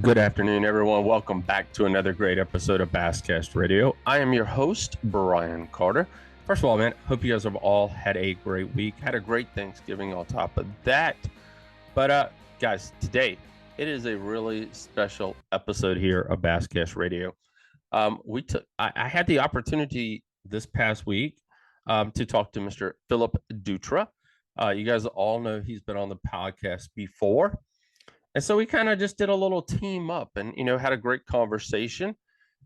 Good afternoon, everyone. Welcome back to another great episode of Basscast Radio. I am your host, Brian Carter. First of all, man, hope you guys have all had a great week, had a great Thanksgiving on top of that. But guys, today it is a really special episode here of Basscast Radio. I had the opportunity this past week to talk to Mr. Phillip Dutra. You guys all know he's been on the podcast before. And so we kind of just did a little team up and, had a great conversation.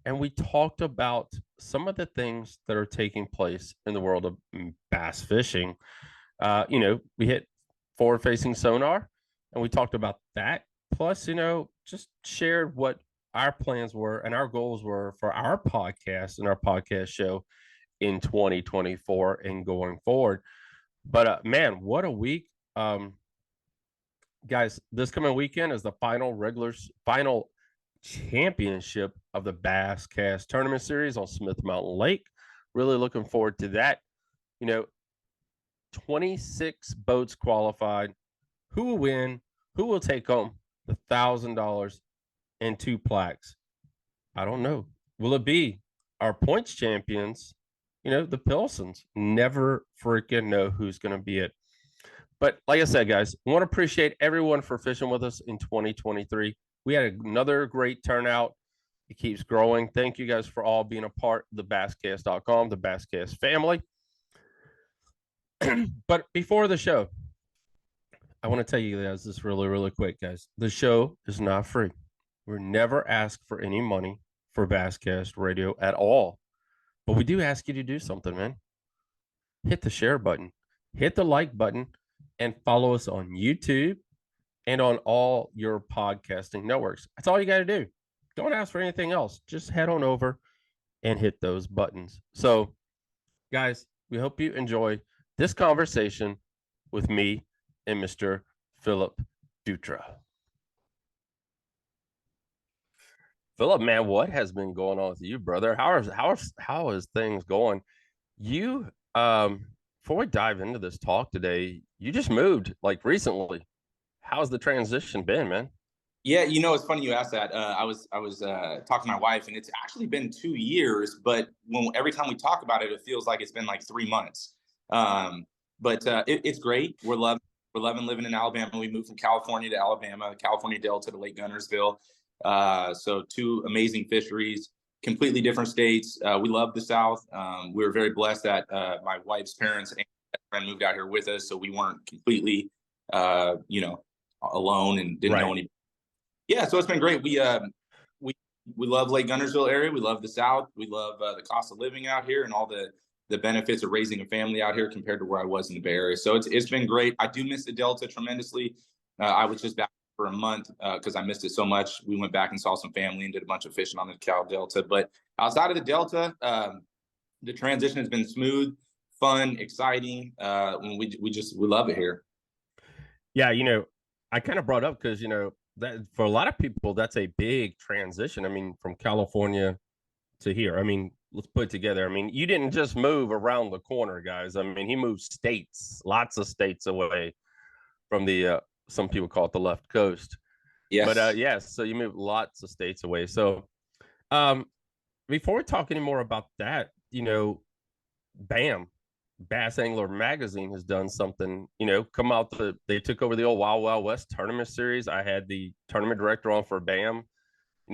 And we talked about some of the things that are taking place in the world of bass fishing. We hit Forward Facing Sonar and we talked about that. Plus, just shared what our plans were and our goals were for our podcast and our podcast show in 2024 and going forward. But man, what a week. Guys, this coming weekend is the final championship of the Bass Cast Tournament Series on Smith Mountain Lake. Really looking forward to that. 26 boats qualified. Who will win? Who will take home the $1,000 and 2 plaques? I don't know. Will it be our points champions? The Pilsons. Never freaking know who's going to be it. But like I said, guys, I want to appreciate everyone for fishing with us in 2023. We had another great turnout. It keeps growing. Thank you guys for all being a part of the Basscast.com, the Basscast family. But before the show, I want to tell you guys this really, really quick, guys. The show is not free. We're never asked for any money for Basscast Radio at all. But we do ask you to do something, man. Hit the share button. Hit the like button. And follow us on YouTube and on all your podcasting networks. That's all you got to do. Don't ask for anything else. Just head on over and hit those buttons. So, guys, we hope you enjoy this conversation with me and Mr. Phillip Dutra. Phillip, man, what has been going on with you, brother? How is things going? You before we dive into this talk today, you just moved like recently. How's the transition been, man? Yeah, it's funny you asked that. I was talking to my wife, and it's actually been 2 years. But every time we talk about it, it feels like it's been like 3 months. It's great. We're loving living in Alabama. We moved from California to Alabama, California Delta to Lake Gunnersville. So 2 amazing fisheries, completely different states. We love the South. We were very blessed that my wife's parents and friend moved out here with us, so we weren't completely, alone and didn't know anybody. Yeah, so it's been great. We love Lake Gunnersville area. We love the South. We love the cost of living out here and all the benefits of raising a family out here compared to where I was in the Bay Area. So it's been great. I do miss the Delta tremendously. I was just back for a month because I missed it so much. We went back and saw some family and did a bunch of fishing on the Cal Delta. But outside of the Delta, the transition has been smooth, fun, exciting. We love it here. Yeah, I kind of brought up because that for a lot of people that's a big transition. I mean, from California to here. I mean, let's put it together. I mean, you didn't just move around the corner, guys. I mean, he moved states, lots of states away from the some people call it the left coast. Yes. But yes, so you moved lots of states away. So before we talk any more about that, BAM, Bass Angler Magazine has done something, come out. They took over the old Wild Wild West tournament series. I had the tournament director on for BAM,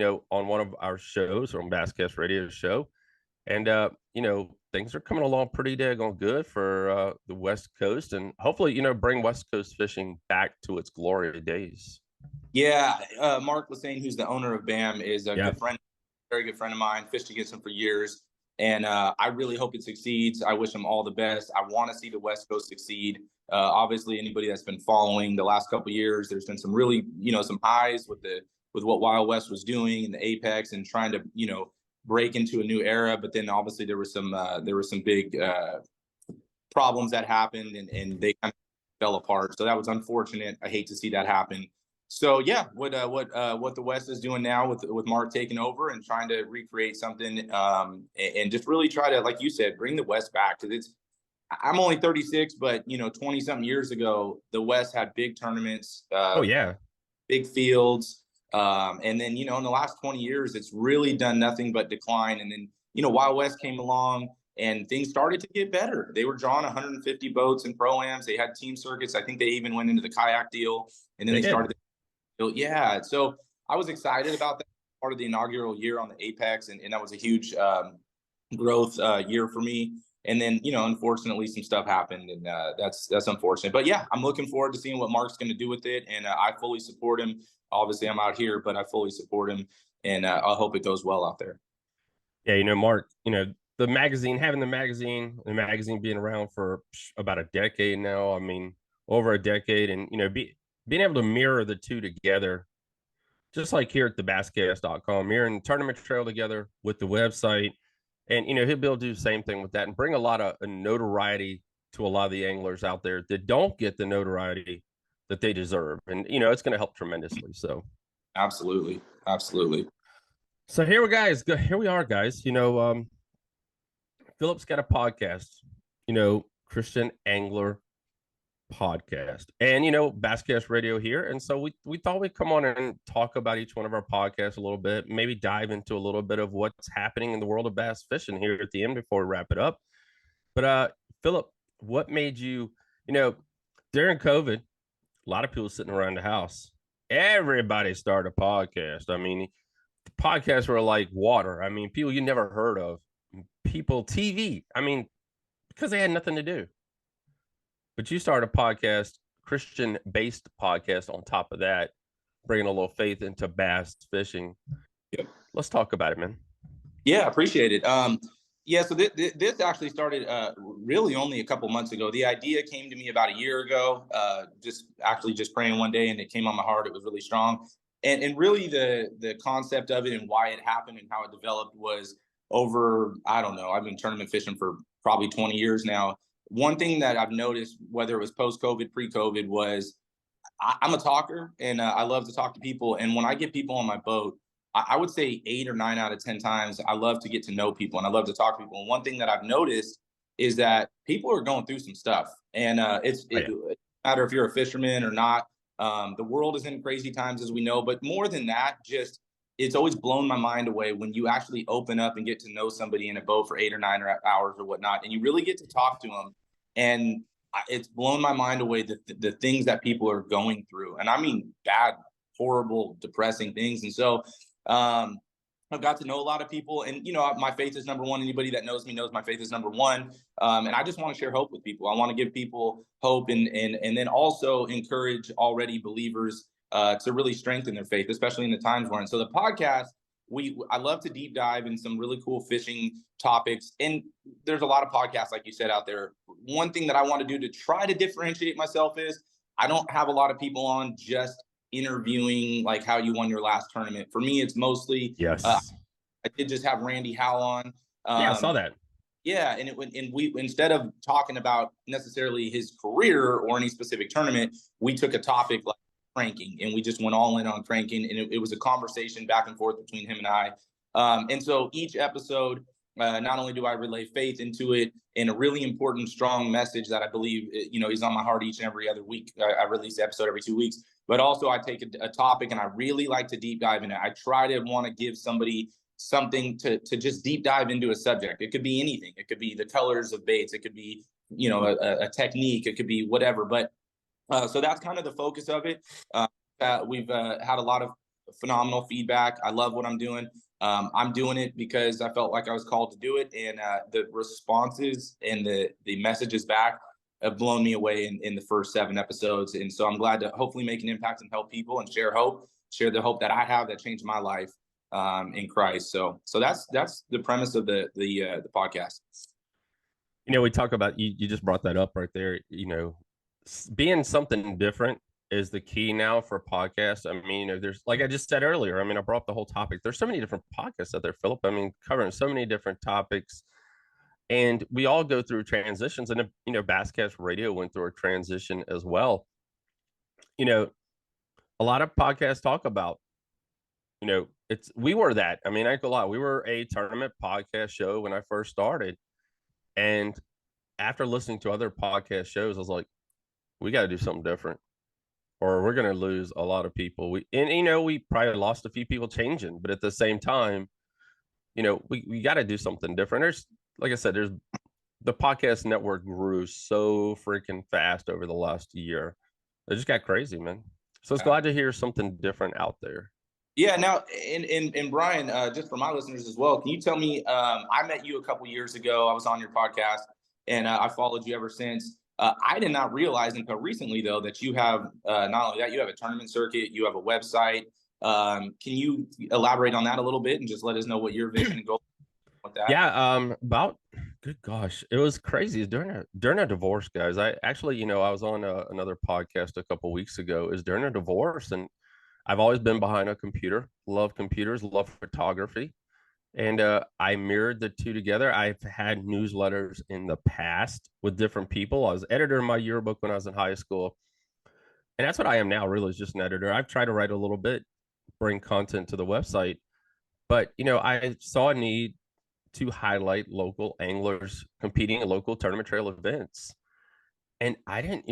on one of our shows on Basscast Radio show. And, things are coming along pretty daggone good for the West Coast and hopefully, bring West Coast fishing back to its glory days. Yeah. Mark Lassane, who's the owner of BAM, is a good friend, very good friend of mine, fished against him for years. And I really hope it succeeds. I wish him all the best. I want to see the West Coast succeed. Obviously, anybody that's been following the last couple of years, there's been some really, some highs with what Wild West was doing in the Apex and trying to, break into a new era. But then obviously there were some big problems that happened and they kind of fell apart. So that was unfortunate. I hate to see that happen. So yeah, what the West is doing now with Mark taking over and trying to recreate something, and just really try to, like you said, bring the West back, because I'm only 36, but 20 something years ago, the West had big tournaments. Oh yeah, big fields. And then, in the last 20 years, it's really done nothing but decline. And then, Wild West came along and things started to get better. They were drawing 150 boats in pro-ams. They had team circuits. I think they even went into the kayak deal, and then they started. Yeah. So I was excited about that part of the inaugural year on the Apex. And that was a huge growth year for me. And then, unfortunately, some stuff happened, and that's unfortunate. But yeah, I'm looking forward to seeing what Mark's going to do with it, and I fully support him. Obviously, I'm out here, but I fully support him, and I hope it goes well out there. Yeah, Mark, the magazine, having the magazine being around for about a decade now. I mean, over a decade, and being able to mirror the two together, just like here at the basscast.com, mirroring Tournament Trail together with the website. And, he'll be able to do the same thing with that and bring a lot of notoriety to a lot of the anglers out there that don't get the notoriety that they deserve. And, it's going to help tremendously. So absolutely. So here we are, guys. Phillip's got a podcast, Christian Angler podcast, and Basscast Radio here. And so we thought we'd come on and talk about each one of our podcasts a little bit, maybe dive into a little bit of what's happening in the world of bass fishing here at the end before we wrap it up. But Phillip, what made you, during COVID, a lot of people sitting around the house, everybody started a podcast. I mean, the podcasts were like water. I mean, people you never heard of, people, TV. I mean, because they had nothing to do. But you started a podcast, Christian-based podcast on top of that, bringing a little faith into bass fishing. Yep. Let's talk about it, man. Yeah, appreciate it. Yeah, so this actually started really only a couple months ago. The idea came to me about a year ago, just praying one day, and it came on my heart. It was really strong. And really the concept of it and why it happened and how it developed was over, I don't know, I've been tournament fishing for probably 20 years now. One thing that I've noticed, whether it was post-COVID, pre-COVID, was I'm a talker, and I love to talk to people. And when I get people on my boat, I would say 8 or 9 out of 10 times, I love to get to know people and I love to talk to people. And one thing that I've noticed is that people are going through some stuff, and it doesn't matter if you're a fisherman or not. The world is in crazy times, as we know, but more than that, just it's always blown my mind away when you actually open up and get to know somebody in a boat for 8 or 9 hours or whatnot, and you really get to talk to them. And it's blown my mind away the things that people are going through. And I mean, bad, horrible, depressing things. And so I've got to know a lot of people, and my faith is number one. Anybody that knows me knows my faith is number one. And I just want to share hope with people. I want to give people hope, and then also encourage already believers to really strengthen their faith, especially in the times we're in. So the podcast, I love to deep dive in some really cool fishing topics, and there's a lot of podcasts, like you said, out there. One thing that I want to do to try to differentiate myself is I don't have a lot of people on just interviewing like how you won your last tournament. For me, it's mostly I did just have Randy Howell on. Yeah, I saw that. Yeah, and we instead of talking about necessarily his career or any specific tournament, we took a topic like cranking, and we just went all in on cranking, and it was a conversation back and forth between him and I. And so each episode, not only do I relay faith into it and a really important, strong message that I believe, is on my heart each and every other week. I release the episode every 2 weeks, but also I take a topic and I really like to deep dive in it. I try to want to give somebody something to just deep dive into a subject. It could be anything. It could be the colors of baits. It could be, a technique. It could be whatever. But so that's kind of the focus of it. We've had a lot of phenomenal feedback. I love what I'm doing. I'm doing it because I felt like I was called to do it, and the responses and the messages back have blown me away in the first 7 episodes. And so I'm glad to hopefully make an impact and help people and share the hope that I have that changed my life in Christ. So that's the premise of the podcast. We talk about, you just brought that up right there. Being something different is the key now for podcasts. I mean, there's, like I just said earlier, I mean, I brought up the whole topic. There's so many different podcasts out there, Phillip. I mean, covering so many different topics, and we all go through transitions. And Basscast Radio went through a transition as well. A lot of podcasts talk about, we were that. I mean, I go a lot. We were a tournament podcast show when I first started, and after listening to other podcast shows, I was like, we got to do something different. or we're going to lose a lot of people. We probably lost a few people changing, but at the same time, we got to do something different. There's, like I said, there's the podcast network grew so freaking fast over the last year. It just got crazy, man. So it's glad to hear something different out there. Yeah. Now, and Brian, just for my listeners as well, can you tell me? I met you a couple years ago. I was on your podcast, and I followed you ever since. I did not realize until recently, though, that you have not only that, you have a tournament circuit, you have a website. Can you elaborate on that a little bit and just let us know what your vision and goal with that? Yeah, about good gosh, it was crazy during a divorce, guys. I actually, I was on another podcast a couple weeks ago. Is during a divorce, and I've always been behind a computer, love computers, love photography. And I mirrored the two together. I've had newsletters in the past with different people. I was editor in my yearbook when I was in high school. And that's what I am now, really, is just an editor. I've tried to write a little bit, bring content to the website. But, I saw a need to highlight local anglers competing in local tournament trail events. And I didn't,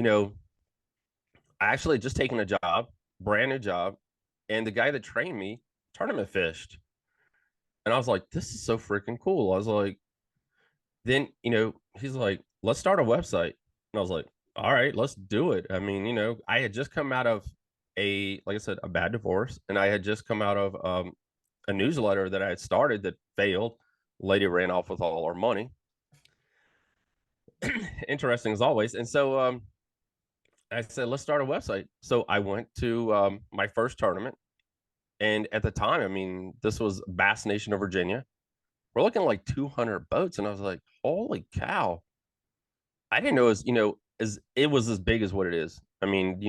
I actually just taken a job, brand new job. And the guy that trained me tournament fished. And I was like, this is so freaking cool. I was like, then, he's like, let's start a website. And I was like, all right, let's do it. I mean, I had just come out of like I said, a bad divorce. And I had just come out of a newsletter that I had started that failed. Lady ran off with all our money. Interesting as always. And so I said, let's start a website. So I went to my first tournament. And at the time, I mean, this was Bass Nation of Virginia. We're looking like 200 boats. And I was like, holy cow. I didn't know it was as big as what it is. I mean,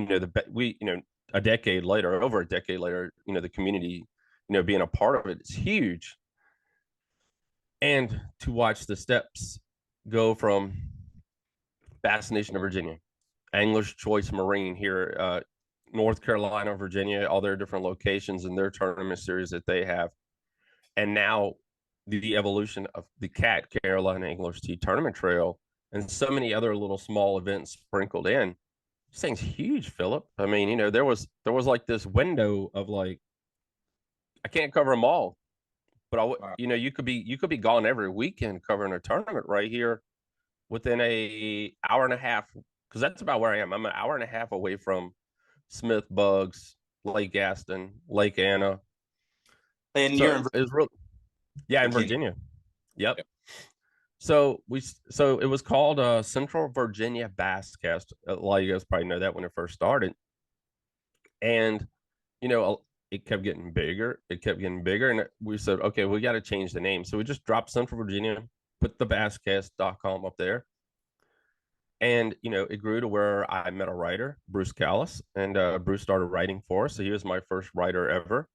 a decade later, over a decade later, the community, being a part of it is huge. And to watch the steps go from Bass Nation of Virginia, Angler's Choice Marine here, North Carolina, Virginia, all their different locations and their tournament series that they have. And now the evolution of the CAT, Carolina Anglers Tea Tournament Trail, and so many other little small events sprinkled in. This thing's huge, Phillip. I mean, there was like this window of like, I can't cover them all, but you could be gone every weekend covering a tournament right here within a hour and a half, because that's about where I am. I'm an hour and a half away from Smith Bugs, Lake Gaston, Lake Anna. And so you're in it's real, yeah, in Virginia. Yep. So it was called Central Virginia Basscast. A lot of you guys probably know that when it first started. And it kept getting bigger. It kept getting bigger. And we said, okay, we got to change the name. So we just dropped Central Virginia, put the basscast.com up there. And, it grew to where I met a writer, Bruce Callis, and Bruce started writing for us. So he was my first writer ever.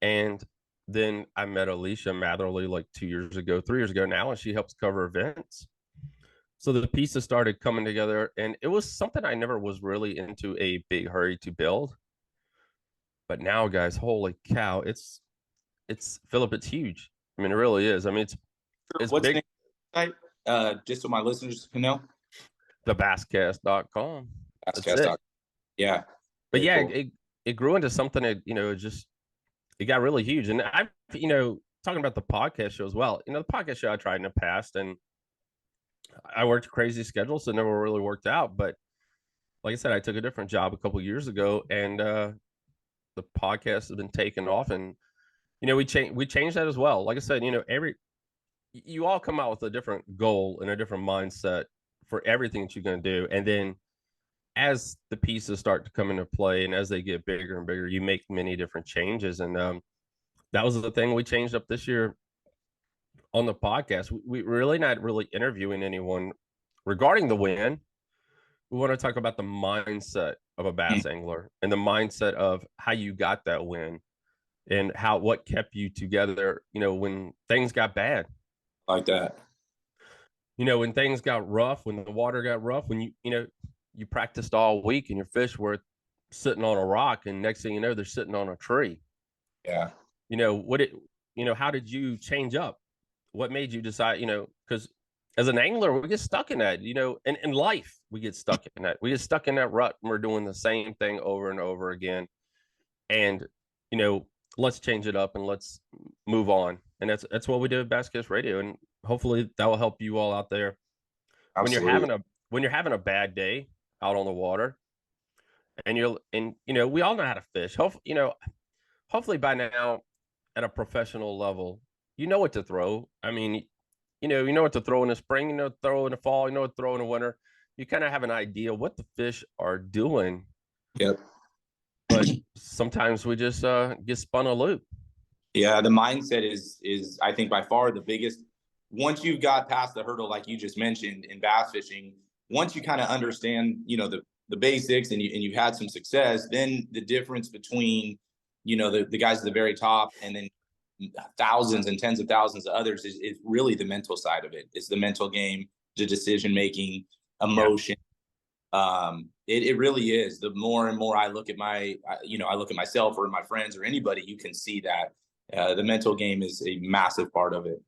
And then I met Alicia Matherly like 3 years ago now, and she helps cover events. So the pieces started coming together, and it was something I never was really into a big hurry to build. But now, guys, holy cow, it's Phillip, it's huge. I mean, it really is. I mean, it's what's big. The site? Just so my listeners can know. Thebasscast.com. Basscast.com. Yeah. But yeah, cool. it grew into something that, it got really huge. And I've, talking about the podcast show as well, the podcast show I tried in the past, and I worked crazy schedules, so it never really worked out. But like I said, I took a different job a couple years ago, and the podcast has been taken off, and we changed that as well. Like I said, you all come out with a different goal and a different mindset for everything that you're going to do, and then as the pieces start to come into play and as they get bigger and bigger, you make many different changes. And that was the thing we changed up this year on the podcast. We really not really interviewing anyone regarding the win. We want to talk about the mindset of a bass angler and the mindset of how you got that win and what kept you together, when things got bad. Like that. When things got rough, when the water got rough, when you practiced all week and your fish were sitting on a rock, and next thing you know, they're sitting on a tree. Yeah. How did you change up? What made you decide, because as an angler, we get stuck in that, in life, we get stuck in that. We get stuck in that rut and we're doing the same thing over and over again. And, you know, let's change it up and let's move on. And that's what we do at Bass Cast Radio. And hopefully that will help you all out there when you're Absolutely. having a bad day out on the water and we all know how to fish. Hopefully by now at a professional level, you know what to throw. I mean, you know what to throw in the spring, throw in the fall, what to throw in the winter. You kind of have an idea what the fish are doing. Yep. But sometimes we just get spun a loop. Yeah, the mindset is I think by far the biggest. Once you've got past the hurdle, like you just mentioned in bass fishing, once you kind of understand, the basics and you've had some success, then the difference between, the guys at the very top and then thousands and tens of thousands of others is really the mental side of it. It's the mental game, the decision making, emotion. Yeah. It really is. The more and more I look at I look at myself or my friends or anybody, you can see that the mental game is a massive part of it.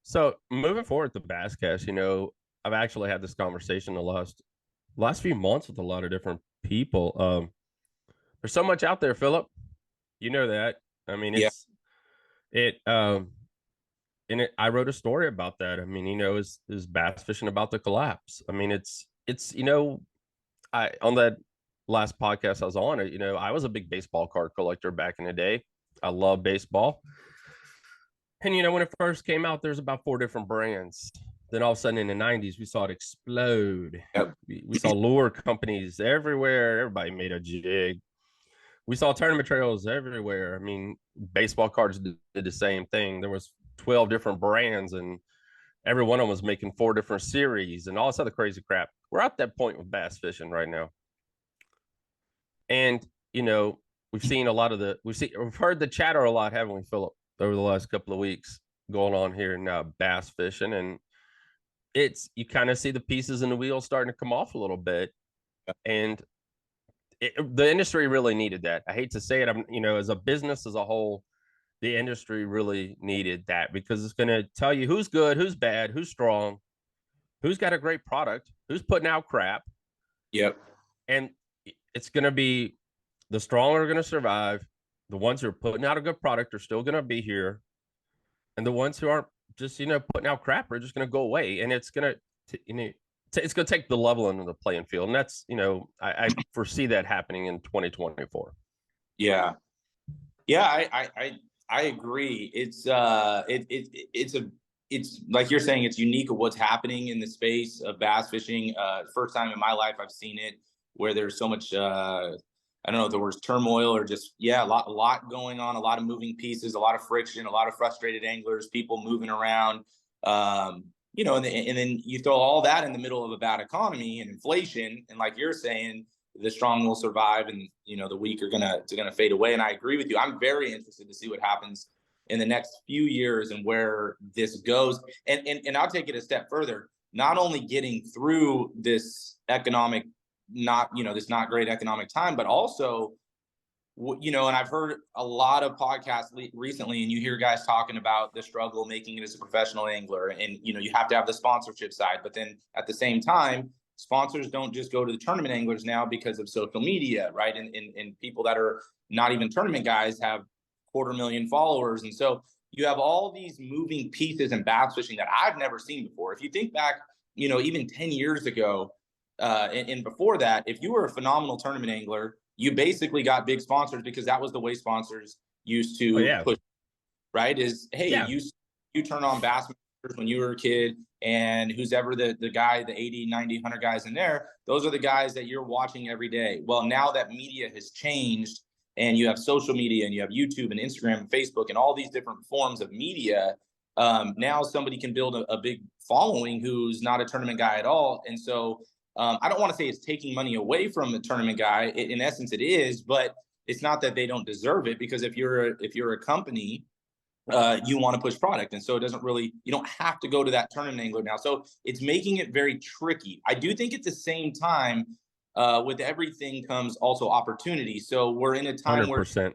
So moving forward to Basscast, I've actually had this conversation the last few months with a lot of different people. There's so much out there, Phillip. You know that. I mean, I wrote a story about that. I mean, is bass fishing about to collapse? I mean, it's on that last podcast I was on, I was a big baseball card collector back in the day. I love baseball. And, when it first came out, there's about 4 different brands. Then all of a sudden in the 90s, we saw it explode. Yep. We saw lure companies everywhere. Everybody made a jig. We saw tournament trails everywhere. I mean, baseball cards did the same thing. There was 12 different brands, and every one of them was making 4 different series and all this other crazy crap. We're at that point with bass fishing right now. And, we've seen we've heard the chatter a lot, haven't we, Phillip, over the last couple of weeks going on here in bass fishing. And you kind of see the pieces in the wheel starting to come off a little bit. And the industry really needed that. I hate to say it, as a business as a whole, the industry really needed that because it's going to tell you who's good, who's bad, who's strong, who's got a great product, who's putting out crap. Yep. And it's going to be the strong are going to survive. The ones who are putting out a good product are still going to be here. And the ones who aren't just, putting out crap are just going to go away. And it's going to, it's going to take the level into the playing field. And that's, I foresee that happening in 2024. Yeah. Yeah. I agree. It's like you're saying, it's unique of what's happening in the space of bass fishing. First time in my life I've seen it where there's so much, I don't know if the word's turmoil or just, a lot going on, a lot of moving pieces, a lot of friction, a lot of frustrated anglers, people moving around, and then you throw all that in the middle of a bad economy and inflation. And like you're saying, the strong will survive and, the weak are going to fade away. And I agree with you. I'm very interested to see what happens in the next few years and where this goes. And I'll take it a step further, not only getting through this economic, this not great economic time, but also, and I've heard a lot of podcasts recently, and you hear guys talking about the struggle making it as a professional angler. And, you have to have the sponsorship side, but then at the same time, sponsors don't just go to the tournament anglers now because of social media, right? And people that are not even tournament guys have 250,000 followers. And so you have all these moving pieces in bass fishing that I've never seen before. If you think back, even 10 years ago, and before that, if you were a phenomenal tournament angler, you basically got big sponsors because that was the way sponsors used to push, right? You turn on Bassmasters when you were a kid, and who's ever the guy, the 80, 90, 100 guys in there, those are the guys that you're watching every day. Well, now that media has changed and you have social media and you have YouTube and Instagram and Facebook and all these different forms of media, now somebody can build a big following who's not a tournament guy at all. And so I don't want to say it's taking money away from the tournament guy. In essence, it is, but it's not that they don't deserve it, because if you're a company, you want to push product. And so it doesn't really, you don't have to go to that tournament angler now. So it's making it very tricky. I do think at the same time, with everything comes also opportunity. So we're in a time 100%.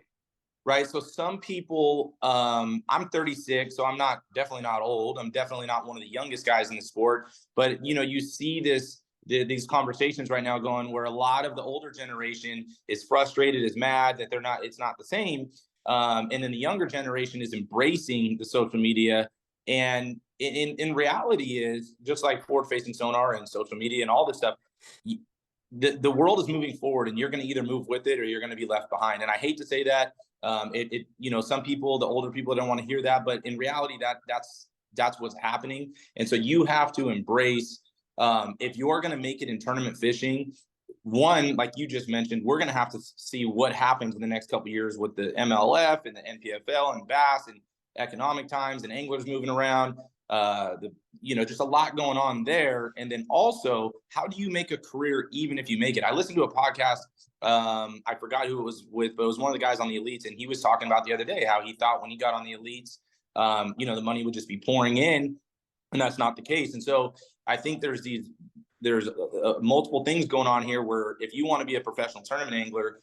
right? So some people, I'm 36, so I'm definitely not old. I'm definitely not one of the youngest guys in the sport, but you see these conversations right now going where a lot of the older generation is frustrated, is mad that it's not the same. And then the younger generation is embracing the social media. And in reality is just like forward facing sonar and social media and all this stuff, the world is moving forward, and you're going to either move with it or you're going to be left behind. And I hate to say that. Some people, the older people, don't want to hear that, but in reality, that's what's happening. And so you have to embrace, if you're going to make it in tournament fishing, one, like you just mentioned, we're going to have to see what happens in the next couple of years with the MLF and the NPFL and bass and economic times and anglers moving around. Just a lot going on there. And then also, how do you make a career even if you make it? I listened to a podcast. I forgot who it was with, but it was one of the guys on the elites, and he was talking about the other day how he thought when he got on the elites, the money would just be pouring in, and that's not the case. And so I think there's multiple things going on here where if you want to be a professional tournament angler,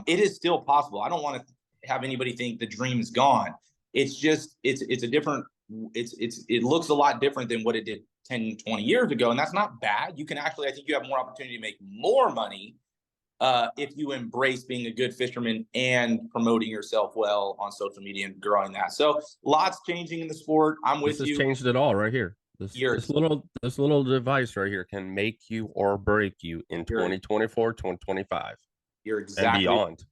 it is still possible. I don't want to have anybody think the dream is gone. It's just it's a different. It looks a lot different than what it did 10, 20 years ago, and that's not bad. You can actually, I think you have more opportunity to make more money if you embrace being a good fisherman and promoting yourself well on social media and growing that. So lots changing in the sport. I'm with you. This has changed it all right here. This little device right here can make you or break you in 2024, 2025. You're exactly and beyond.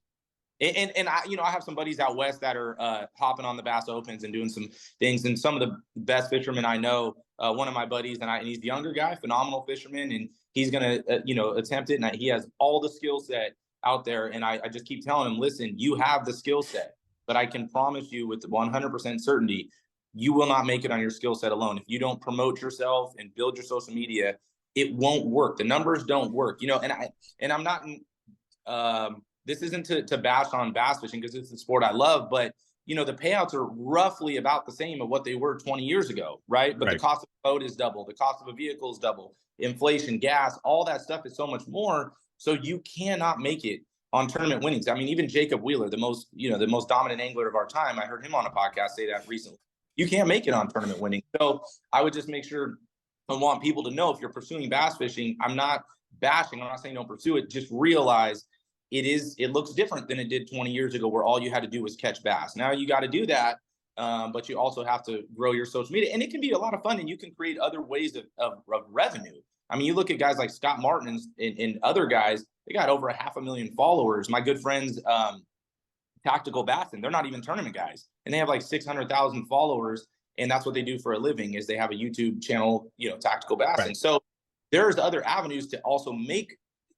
And I have some buddies out west that are hopping on the Bass Opens and doing some things. And some of the best fishermen I know, one of my buddies, and he's a younger guy, phenomenal fisherman, and he's going to, attempt it. And he has all the skill set out there. And I just keep telling him, listen, you have the skill set, but I can promise you with 100% certainty, you will not make it on your skill set alone. If you don't promote yourself and build your social media, it won't work. The numbers don't work, and I'm not this isn't to bash on bass fishing because it's the sport I love, but the payouts are roughly about the same of what they were 20 years ago, right? But the cost of a boat is double, the cost of a vehicle is double, inflation, gas, all that stuff is so much more. So you cannot make it on tournament winnings. I mean, even Jacob Wheeler, the most dominant angler of our time, I heard him on a podcast say that recently. You can't make it on tournament winning. So I would just make sure I want people to know, if you're pursuing bass fishing, I'm not bashing, I'm not saying don't pursue it, just realize it looks different than it did 20 years ago, where all you had to do was catch bass. Now you got to do that, but you also have to grow your social media, and it can be a lot of fun, and you can create other ways of revenue. I mean, you look at guys like Scott Martin and other guys, they got over 500,000 followers. My good friends, Tactical Bassin, they're not even tournament guys, and they have like 600,000 followers, and that's what they do for a living, is they have a YouTube channel, Tactical Bassin. Right. So there's other avenues to also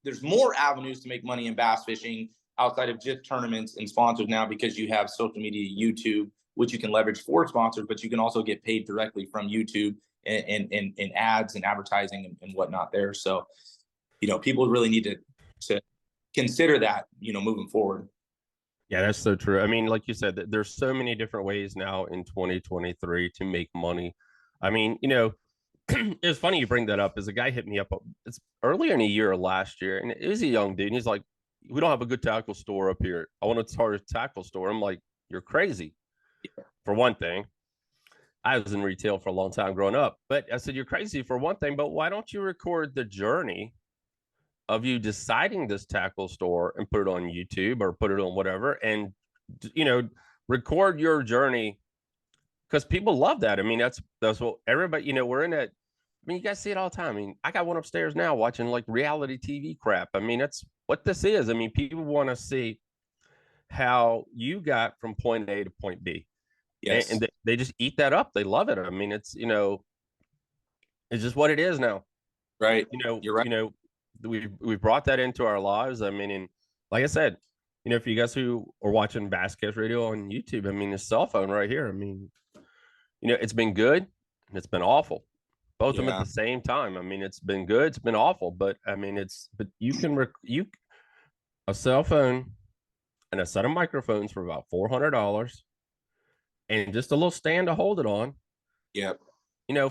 there's more avenues to make money in bass fishing outside of just tournaments and sponsors now, because you have social media, YouTube, which you can leverage for sponsors, but you can also get paid directly from YouTube and ads and advertising and whatnot there. So, people really need to consider that, moving forward. Yeah, that's so true. I mean, like you said, there's so many different ways now in 2023 to make money. I mean, it's funny you bring that up. As a guy hit me up, it's earlier in the year last year, and it was a young dude. And he's like, "We don't have a good tackle store up here. I want to start a tackle store." I'm like, "You're crazy." Yeah. For one thing, I was in retail for a long time growing up, but I said, "You're crazy for one thing, but why don't you record the journey of you deciding this tackle store and put it on YouTube or put it on whatever, and record your journey?" Because people love that. I mean, that's what everybody, we're in that. I mean, you guys see it all the time. I mean, I got one upstairs now watching like reality TV crap. I mean, that's what this is. I mean, people want to see how you got from point A to point B. Yes. And they just eat that up. They love it. I mean, it's just what it is now. Right. You're right. We've brought that into our lives. I mean, and like I said, for you guys who are watching Basscast Radio on YouTube, I mean, the cell phone right here. I mean, it's been good and it's been awful. Both of them at the same time. I mean, it's been good, it's been awful, but I mean, but you can a cell phone and a set of microphones for about $400 and just a little stand to hold it on. Yep.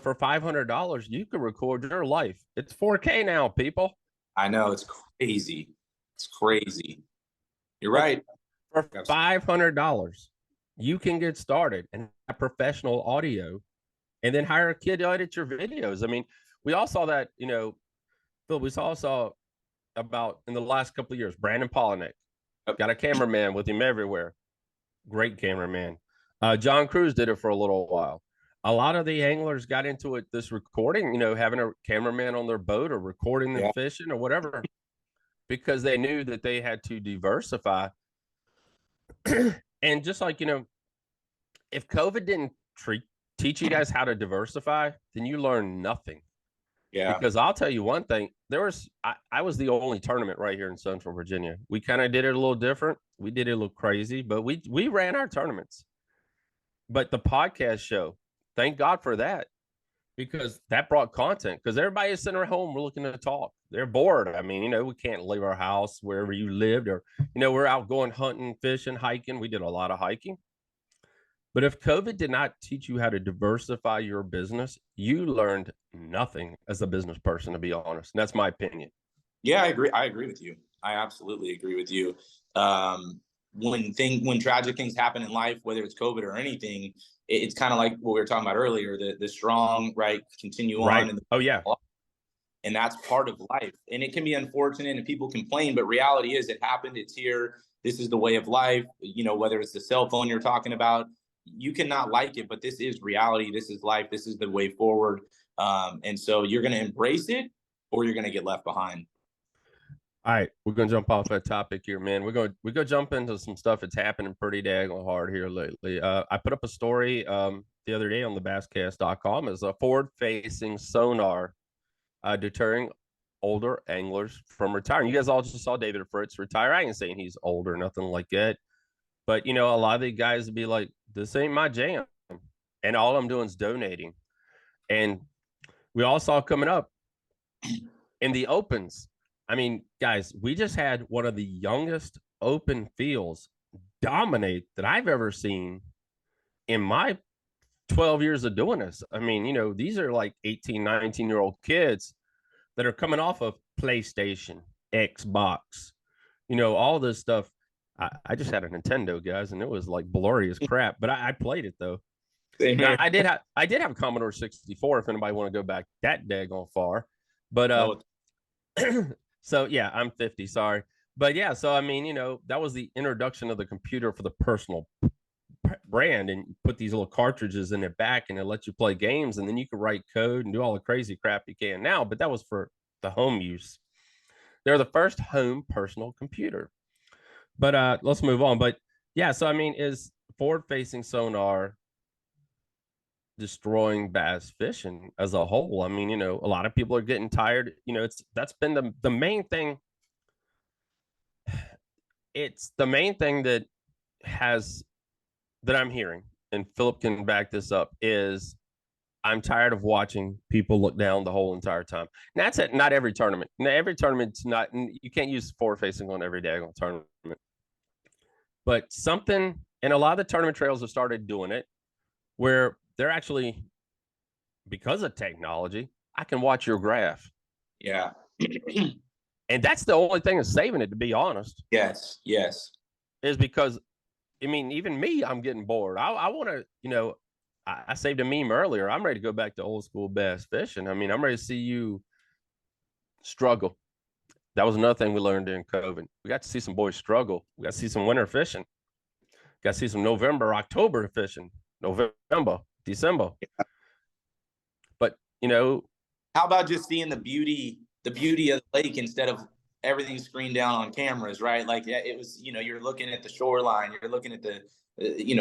For $500, you can record your life. It's 4K now, people. I know, it's crazy. It's crazy. You're right. For $500, you can get started and have professional audio and then hire a kid to edit your videos. I mean, we all saw that, Phil, we all saw about in the last couple of years, Brandon Polinick got a cameraman with him everywhere. Great cameraman. John Cruz did it for a little while. A lot of the anglers got into it, this recording, having a cameraman on their boat or recording them fishing or whatever, because they knew that they had to diversify. And just like, if COVID didn't teach you guys how to diversify, then you learn nothing. Yeah. Because I'll tell you one thing, I was the only tournament right here in Central Virginia. We kind of did it a little different. We did it a little crazy, but we ran our tournaments. But the podcast show, thank God for that, because that brought content, because everybody is sitting at home, we're looking to talk. They're bored. I mean, we can't leave our house wherever you lived, or, we're out going hunting, fishing, hiking. We did a lot of hiking. But if COVID did not teach you how to diversify your business, you learned nothing as a business person, to be honest. And that's my opinion. Yeah, I agree. I agree with you. I absolutely agree with you. When tragic things happen in life, whether it's COVID or anything, it's kind of like what we were talking about earlier, the strong, right, continue right. on. And that's part of life. And it can be unfortunate and people complain, but reality is it happened. It's here. This is the way of life. Whether it's the cell phone you're talking about, you cannot like it, but this is reality. This is life. This is the way forward. And so you're going to embrace it or you're going to get left behind. All right, we're gonna jump off that topic here, man. We're gonna jump into some stuff that's happening pretty daggone hard here lately. I put up a story the other day on the basscast.com as a Forward Facing Sonar deterring older anglers from retiring. You guys all just saw David Fritz retire. I ain't saying he's old or nothing like that, but a lot of the guys would be like, "This ain't my jam," and all I'm doing is donating. And we all saw coming up in the opens. I mean, guys, we just had one of the youngest open fields dominate that I've ever seen in my 12 years of doing this. I mean, these are like 18, 19-year-old kids that are coming off of PlayStation, Xbox, all this stuff. I just had a Nintendo, guys, and it was like blurry as crap, but I played it though. Now, I did have a Commodore 64 if anybody want to go back that daggone far. But so yeah, I'm 50, sorry. But yeah, so I mean, that was the introduction of the computer for the personal brand, and you put these little cartridges in it back and it lets you play games, and then you can write code and do all the crazy crap you can now, but that was for the home use. They're the first home personal computer. But let's move on. But yeah, so I mean, is forward facing sonar destroying bass fishing as a whole? I mean, a lot of people are getting tired. That's been the main thing. It's the main thing that I'm hearing, and Phillip can back this up, is I'm tired of watching people look down the whole entire time. And that's it. Not every tournament. Now, every tournament's not, you can't use forward facing on every daggone tournament. But something, and a lot of the tournament trails have started doing it, where they're actually, because of technology, I can watch your graph. Yeah. And that's the only thing that's saving it, to be honest. Yes. Is because, I mean, even me, I'm getting bored. I want to, I saved a meme earlier. I'm ready to go back to old school bass fishing. I mean, I'm ready to see you struggle. That was another thing we learned during COVID. We got to see some boys struggle. We got to see some winter fishing. Got to see some November, October fishing. November, December. Yeah. But how about just seeing the beauty of the lake instead of everything screened down on cameras, right? Like it was, you're looking at the shoreline, you're looking at the,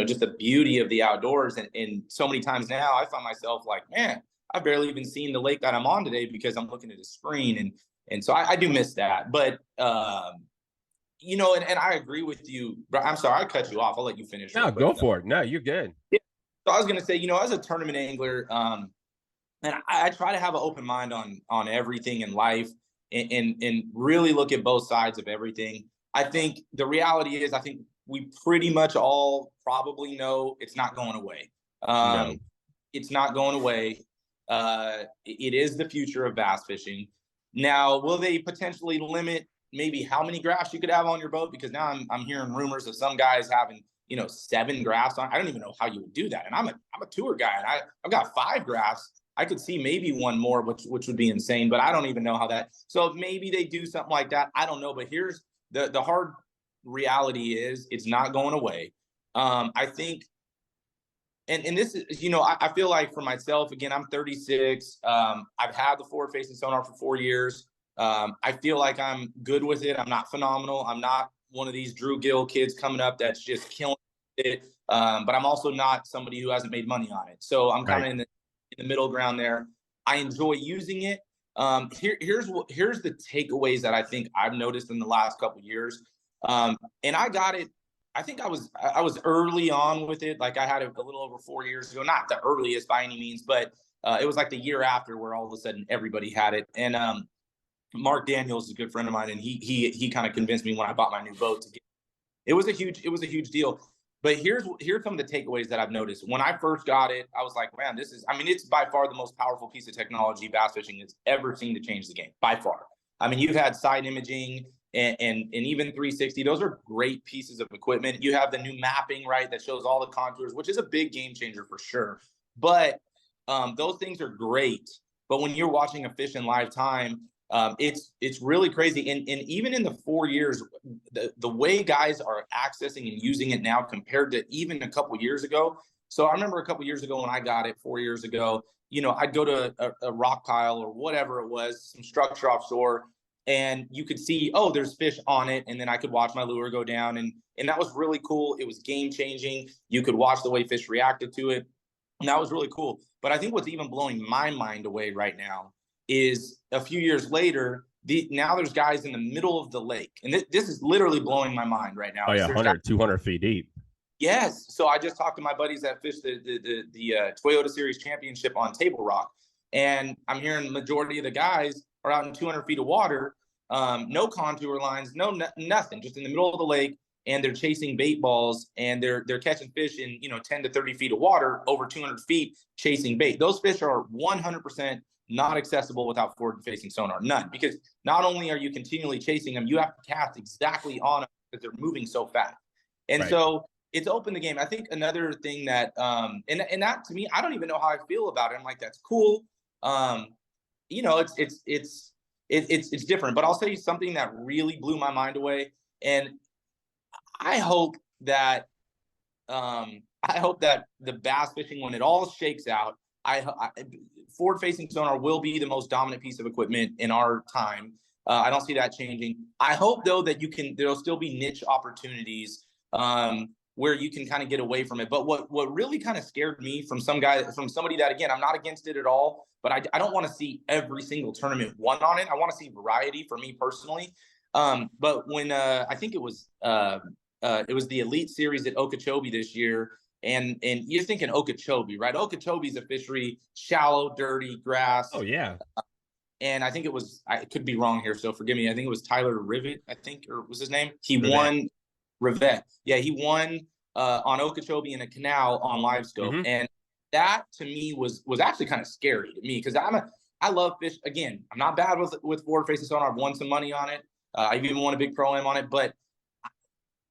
just the beauty of the outdoors. And so many times now I find myself like, man, I've barely even seen the lake that I'm on today because I'm looking at a screen. And so I do miss that. But, and I agree with you. I'm sorry, I cut you off. I'll let you finish. No, go for it. No, you're good. Yeah. So I was going to say, as a tournament angler, and I try to have an open mind on everything in life and really look at both sides of everything. I think the reality is, I think we pretty much all probably know it's not going away. No. It's not going away. It is the future of bass fishing. Now, will they potentially limit maybe how many graphs you could have on your boat, because now I'm hearing rumors of some guys having, 7 graphs on. I don't even know how you would do that. And I'm a tour guy, and I've got 5 graphs. I could see maybe one more, which would be insane, but I don't even know how that. So maybe they do something like that. I don't know. But here's the hard reality is it's not going away. I think, and this is, I feel like for myself, again, I'm 36. I've had the Forward Facing Sonar for 4 years. I feel like I'm good with it. I'm not phenomenal. I'm not one of these Drew Gill kids coming up that's just killing it. But I'm also not somebody who hasn't made money on it. So I'm kind of in the middle ground there. I enjoy using it. Here's the takeaways that I think I've noticed in the last couple of years. And I got it. I think I was early on with it. Like I had it a little over 4 years ago, not the earliest by any means, but it was like the year after where all of a sudden everybody had it. And Mark Daniels is a good friend of mine, and he kind of convinced me when I bought my new boat to get it. It was a huge deal. But here's some of the takeaways that I've noticed. When I first got it, I was like, man, it's by far the most powerful piece of technology bass fishing has ever seen to change the game, by far. I mean, you've had side imaging and even 360. Those are great pieces of equipment. You have the new mapping, right, that shows all the contours, which is a big game changer for sure. But those things are great. But when you're watching a fish in live time, it's really crazy. And even in the 4 years, the way guys are accessing and using it now compared to even a couple years ago. So I remember a couple years ago when I got it 4 years ago, I'd go to a rock pile or whatever it was, some structure offshore, and you could see, oh, there's fish on it. And then I could watch my lure go down. And that was really cool. It was game changing. You could watch the way fish reacted to it. And that was really cool. But I think what's even blowing my mind away right now is a few years later, now there's guys in the middle of the lake. And this is literally blowing my mind right now. Oh, yeah, 100, 200 feet deep. Yes. So I just talked to my buddies that fished the Toyota Series Championship on Table Rock. And I'm hearing the majority of the guys are out in 200 feet of water, no contour lines, nothing, just in the middle of the lake. And they're chasing bait balls, and they're catching fish in 10 to 30 feet of water over 200 feet chasing bait. Those fish are 100% not accessible without forward-facing sonar, none. Because not only are you continually chasing them, you have to cast exactly on them because they're moving so fast. And so it's opened the game. I think another thing that, and that to me, I don't even know how I feel about it. I'm like, that's cool. It's different. But I'll say something that really blew my mind away, and I hope that the bass fishing, when it all shakes out, forward-facing sonar will be the most dominant piece of equipment in our time. I don't see that changing. I hope though that there'll still be niche opportunities where you can kind of get away from it. But what really kind of scared me from somebody that, again, I'm not against it at all, but I don't want to see every single tournament won on it. I want to see variety for me personally. But when I think it was the Elite Series at Okeechobee this year, and you're thinking Okeechobee, right? Okeechobee is a fishery, shallow, dirty grass. Oh yeah. And I think I could be wrong here, so forgive me. I think it was Tyler Rivet, or was his name? He won Rivet. Yeah, he won on Okeechobee in a canal on live scope. Mm-hmm. And that to me was actually kind of scary to me, because I love fish. Again, I'm not bad with forward facing sonar. I've won some money on it. I've even won a big pro-am on it. But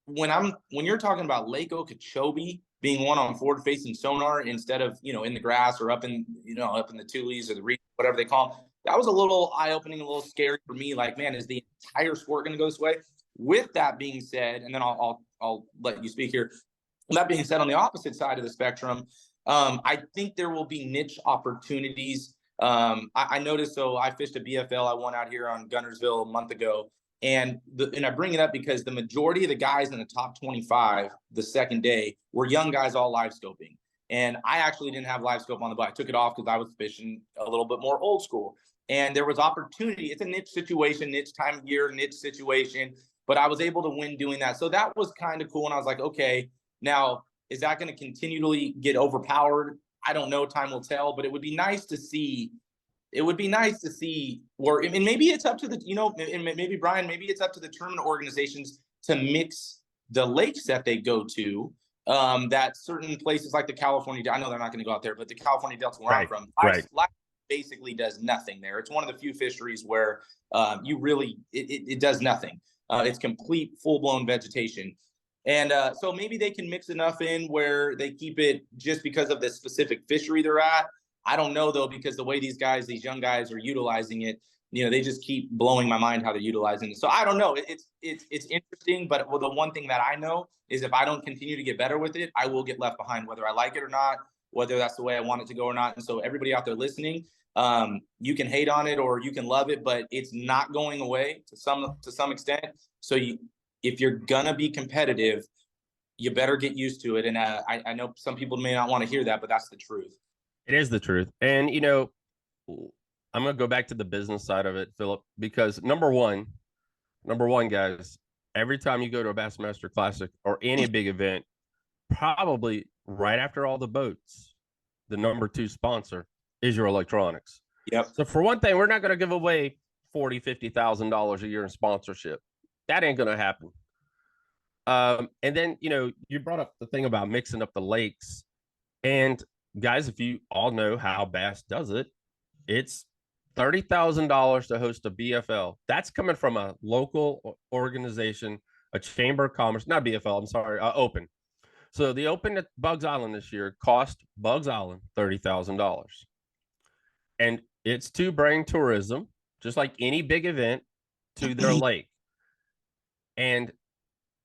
when you're talking about Lake Okeechobee being won on forward facing sonar instead of, in the grass or up in the Tules or the reef, whatever they call them, that was a little eye-opening, a little scary for me. Like, man, is the entire sport going to go this way? With that being said, and then I'll let you speak here. That being said, on the opposite side of the spectrum, I think there will be niche opportunities. I noticed, so I fished a BFL. I won out here on Gunnersville a month ago. And I bring it up because the majority of the guys in the top 25 the second day were young guys all live scoping. And I actually didn't have live scope on the boat. I took it off because I was fishing a little bit more old school. And there was opportunity. It's a niche situation, niche time of year, niche situation. But I was able to win doing that. So that was kind of cool. And I was like, okay, now, is that going to continually get overpowered? I don't know. Time will tell. But it would be nice to see. It would be nice to see where, and maybe it's up to the, and maybe Brian, maybe it's up to the tournament organizations to mix the lakes that they go to. That certain places like the California, I know they're not going to go out there, but the California Delta where I'm from, basically does nothing there. It's one of the few fisheries where it does nothing. It's complete full-blown vegetation. And so maybe they can mix enough in where they keep it just because of the specific fishery they're at. I don't know, though, because the way these young guys are utilizing it, they just keep blowing my mind how they're utilizing it. So I don't know. It's interesting, but the one thing that I know is if I don't continue to get better with it, I will get left behind, whether I like it or not, whether that's the way I want it to go or not. And so everybody out there listening, you can hate on it or you can love it, but it's not going away to some extent. So if you're gonna be competitive, you better get used to it. And I know some people may not want to hear that, but that's the truth. It is the truth. And I'm going to go back to the business side of it, Phillip, because number one, guys, every time you go to a Bassmaster Classic or any big event, probably right after all the boats, the number 2 sponsor is your electronics. Yep. So for one thing, we're not going to give away $40,000-$50,000 a year in sponsorship. That ain't going to happen. And then, you brought up the thing about mixing up the lakes. And guys, if you all know how Bass does it, it's $30,000 to host a BFL. That's coming from a local organization, a chamber of commerce, not BFL, I'm sorry, Open. So the Open at Bugs Island this year cost Bugs Island $30,000. And it's to bring tourism, just like any big event, to their lake. And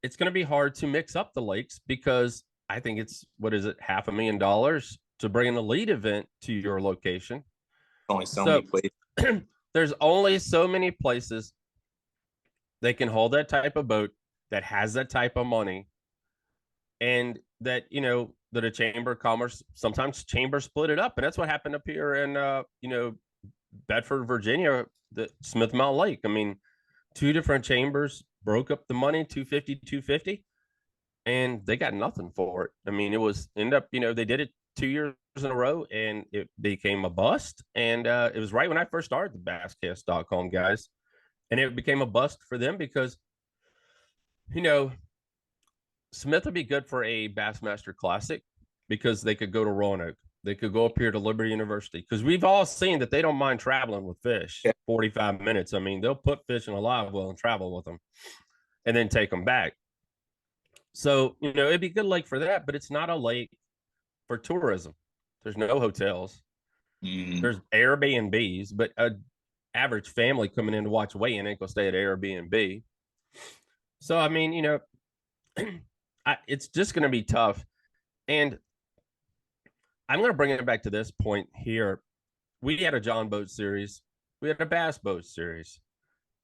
it's going to be hard to mix up the lakes because I think it's, $500,000 to bring an elite event to your location. Only so many places. There's only so many places they can hold that type of boat that has that type of money. And that, that a chamber of commerce, sometimes chambers split it up. And that's what happened up here in, Bedford, Virginia, the Smith Mountain Lake. I mean, 2 different chambers broke up the money, 250, and they got nothing for it. I mean, they did it 2 years in a row and it became a bust. And it was right when I first started the basscast.com, guys. And it became a bust for them because, Smith would be good for a Bassmaster Classic because they could go to Roanoke. They could go up here to Liberty University because we've all seen that they don't mind traveling with fish 45 minutes. I mean, they'll put fish in a live well and travel with them and then take them back. So, it'd be a good lake for that, but it's not a lake for tourism. There's no hotels. There's Airbnbs, but an average family coming in to watch weigh-in ain't gonna stay at Airbnb. So, I mean, it's just going to be tough. And I'm going to bring it back to this point here. We had a John Boat series. We had a Bass Boat series.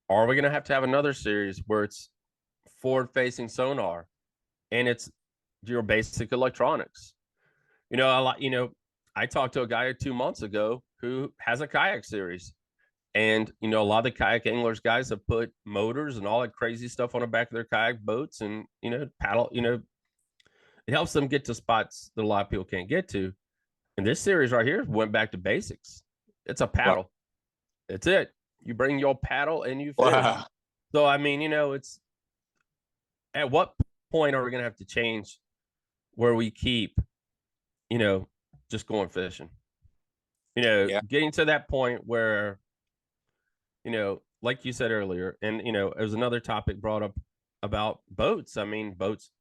Are we going to have another series where it's Forward Facing Sonar and it's your basic electronics? I talked to a guy 2 months ago who has a kayak series. And, a lot of the kayak anglers guys have put motors and all that crazy stuff on the back of their kayak boats and, paddle, it helps them get to spots that a lot of people can't get to. And this series right here went back to basics. It's a paddle. Wow. It's it. You bring your paddle and you fish. Wow. So, I mean, it's at what point are we going to have to change where we keep, just going fishing? Getting to that point where, like you said earlier, and, there was another topic brought up about boats. I mean, boats,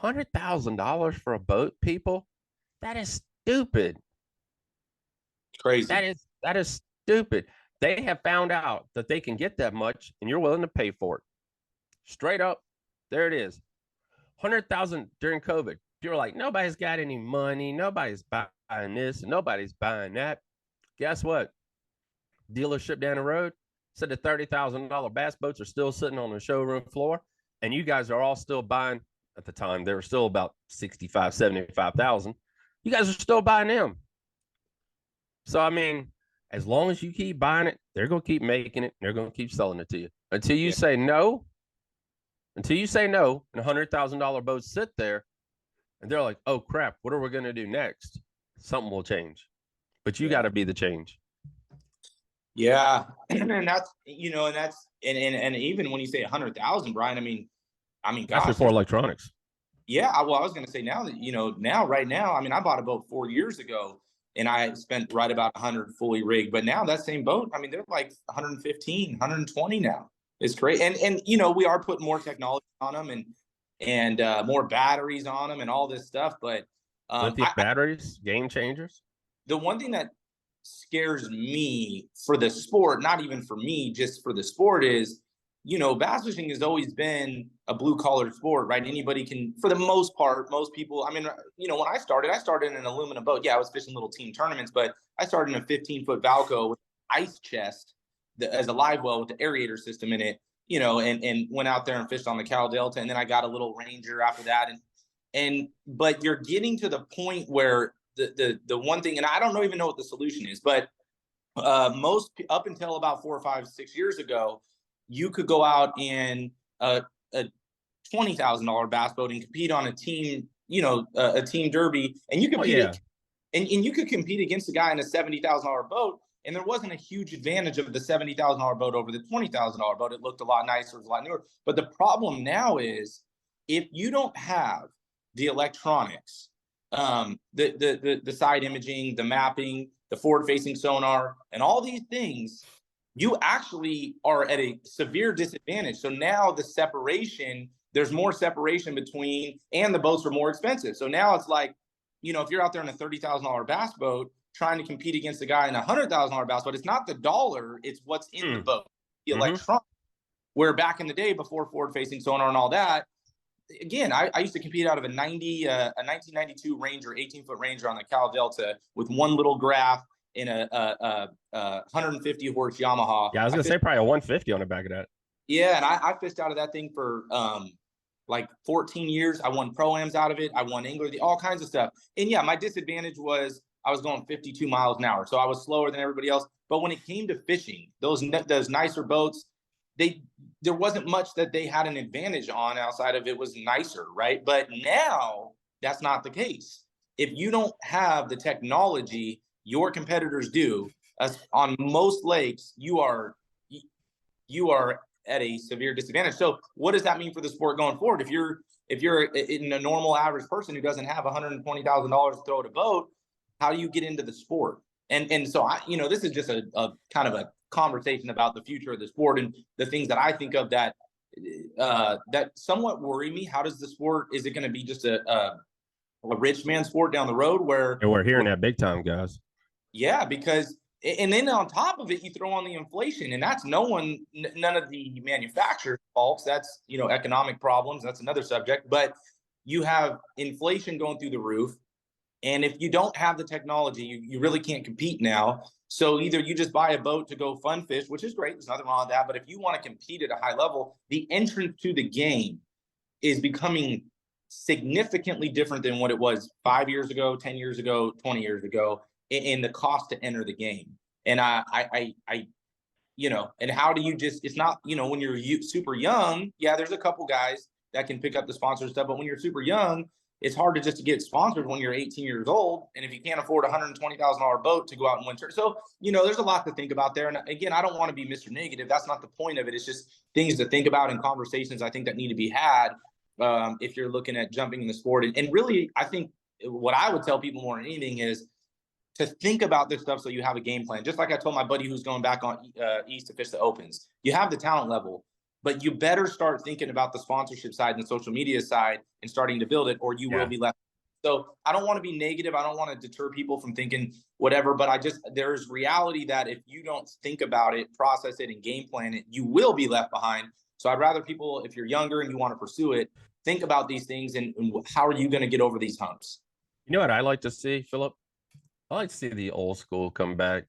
$100,000 for a boat, people. That is stupid. Crazy. That is stupid. They have found out that they can get that much and you're willing to pay for it. Straight up. There it is. 100,000 during COVID. You're like, nobody's got any money. Nobody's buying this. And nobody's buying that. Guess what? Dealership down the road said the $30,000 bass boats are still sitting on the showroom floor. And you guys are all still buying. At the time, they were still about 65, 75,000. You guys are still buying them. So, I mean, as long as you keep buying it, they're going to keep making it. They're going to keep selling it to you until you say no. Until you say no, and $100,000 boats sit there, and they're like, "Oh crap, what are we going to do next?" Something will change, but you got to be the change. Yeah, and that's and even when you say 100,000, Brian, I mean, that's before electronics. Yeah, well, I was going to say now that right now, I mean, I bought a boat 4 years ago, and I spent right about 100 fully rigged. But now that same boat, I mean, they're like 115, 120 now. It's great. And we are putting more technology on them and more batteries on them and all this stuff. But lithium batteries, game changers. The one thing that scares me for the sport, not even for me, just for the sport, is bass fishing has always been a blue collar sport, right? Anybody can, for the most part, most people. I mean, when I started in an aluminum boat. Yeah, I was fishing little team tournaments, but I started in a 15-foot Valco with ice chest as a live well with the aerator system in it, and went out there and fished on the Cal Delta, and then I got a little Ranger after that, but you're getting to the point where the one thing, and I don't even know what the solution is, but most up until about 4 or 5, 6 years ago, you could go out in a $20,000 bass boat and compete on a team, a team derby, and you compete, and you could compete against a guy in a $70,000 boat, and there wasn't a huge advantage of the $70,000 boat over the $20,000 boat. It looked a lot nicer, it was a lot newer. But the problem now is if you don't have the electronics, the side imaging, the mapping, the forward facing sonar, and all these things, you actually are at a severe disadvantage. So now there's more separation between, and the boats are more expensive. So now it's like, if you're out there in a $30,000 bass boat trying to compete against a guy in a $100,000 bass boat, it's not the dollar, it's what's in the boat, the electronics. Where back in the day, before forward facing sonar and all that, again, I used to compete out of a 1992 Ranger, 18-foot Ranger on the Cal Delta with one little graph in a 150 horse Yamaha. Yeah, I was gonna say probably a 150 on the back of that. Yeah, and I fished out of that thing for like 14 years. I won pro-ams out of it. I won angler, all kinds of stuff. And yeah, my disadvantage was I was going 52 miles an hour, so I was slower than everybody else. But when it came to fishing, those nicer boats, there wasn't much that they had an advantage on outside of it was nicer, right? But now that's not the case. If you don't have the technology your competitors do, on most lakes, you are at a severe disadvantage. So what does that mean for the sport going forward? If you're in a normal average person who doesn't have $120,000 to throw at a boat, how do you get into the sport? And so this is just a kind of a conversation about the future of the sport and the things that I think of that somewhat worry me. How does the sport, is it going to be just a rich man sport down the road where, and we're hearing that big time, guys? Yeah, because, and then on top of it, you throw on the inflation, and that's none of the manufacturer's faults. That's, economic problems. That's another subject, but you have inflation going through the roof. And if you don't have the technology, you really can't compete now. So either you just buy a boat to go fun fish, which is great. There's nothing wrong with that. But if you want to compete at a high level, the entry to the game is becoming significantly different than what it was 5 years ago, 10 years ago, 20 years ago, in the cost to enter the game. And and how do you just, it's not, when you're super young, yeah, there's a couple guys that can pick up the sponsor stuff, but when you're super young, it's hard to get sponsored when you're 18 years old. And if you can't afford a $120,000 boat to go out and win. So, there's a lot to think about there. And again, I don't want to be Mr. Negative. That's not the point of it. It's just things to think about and conversations I think that need to be had if you're looking at jumping in the sport. And really, I think what I would tell people more than anything is to think about this stuff so you have a game plan. Just like I told my buddy who's going back on East to fish the Opens. You have the talent level, but you better start thinking about the sponsorship side and the social media side and starting to build it, or you will be left. So I don't want to be negative. I don't want to deter people from thinking whatever, but there's reality that if you don't think about it, process it, and game plan it, you will be left behind. So I'd rather people, if you're younger and you want to pursue it, think about these things and how are you going to get over these humps? You know what I like to see, Phillip? I like to see the old school come back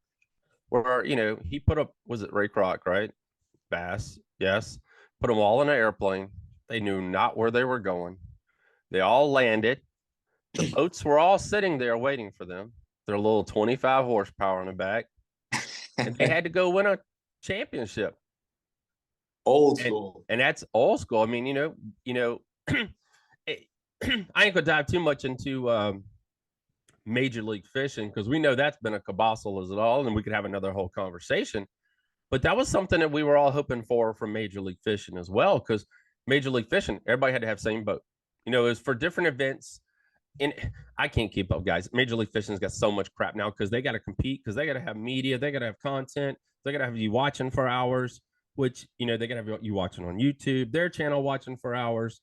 where, he put up, was it Ray Kroc, right? Bass, yes. Put them all in an airplane. They knew not where they were going. They all landed. The boats were all sitting there waiting for them. Their little 25 horsepower in the back. And they had to go win a championship. Old school. And that's old school. I mean, I ain't gonna dive too much into Major League Fishing because we know that's been a cabosel as it all, and we could have another whole conversation. But that was something that we were all hoping for from Major League Fishing as well, because Major League Fishing, everybody had to have the same boat. It was for different events. and I can't keep up, guys. Major League Fishing's got so much crap now because they got to compete, because they got to have media, they got to have content, they got to have you watching for hours, which, you know, they got to have you watching on YouTube, their channel watching for hours.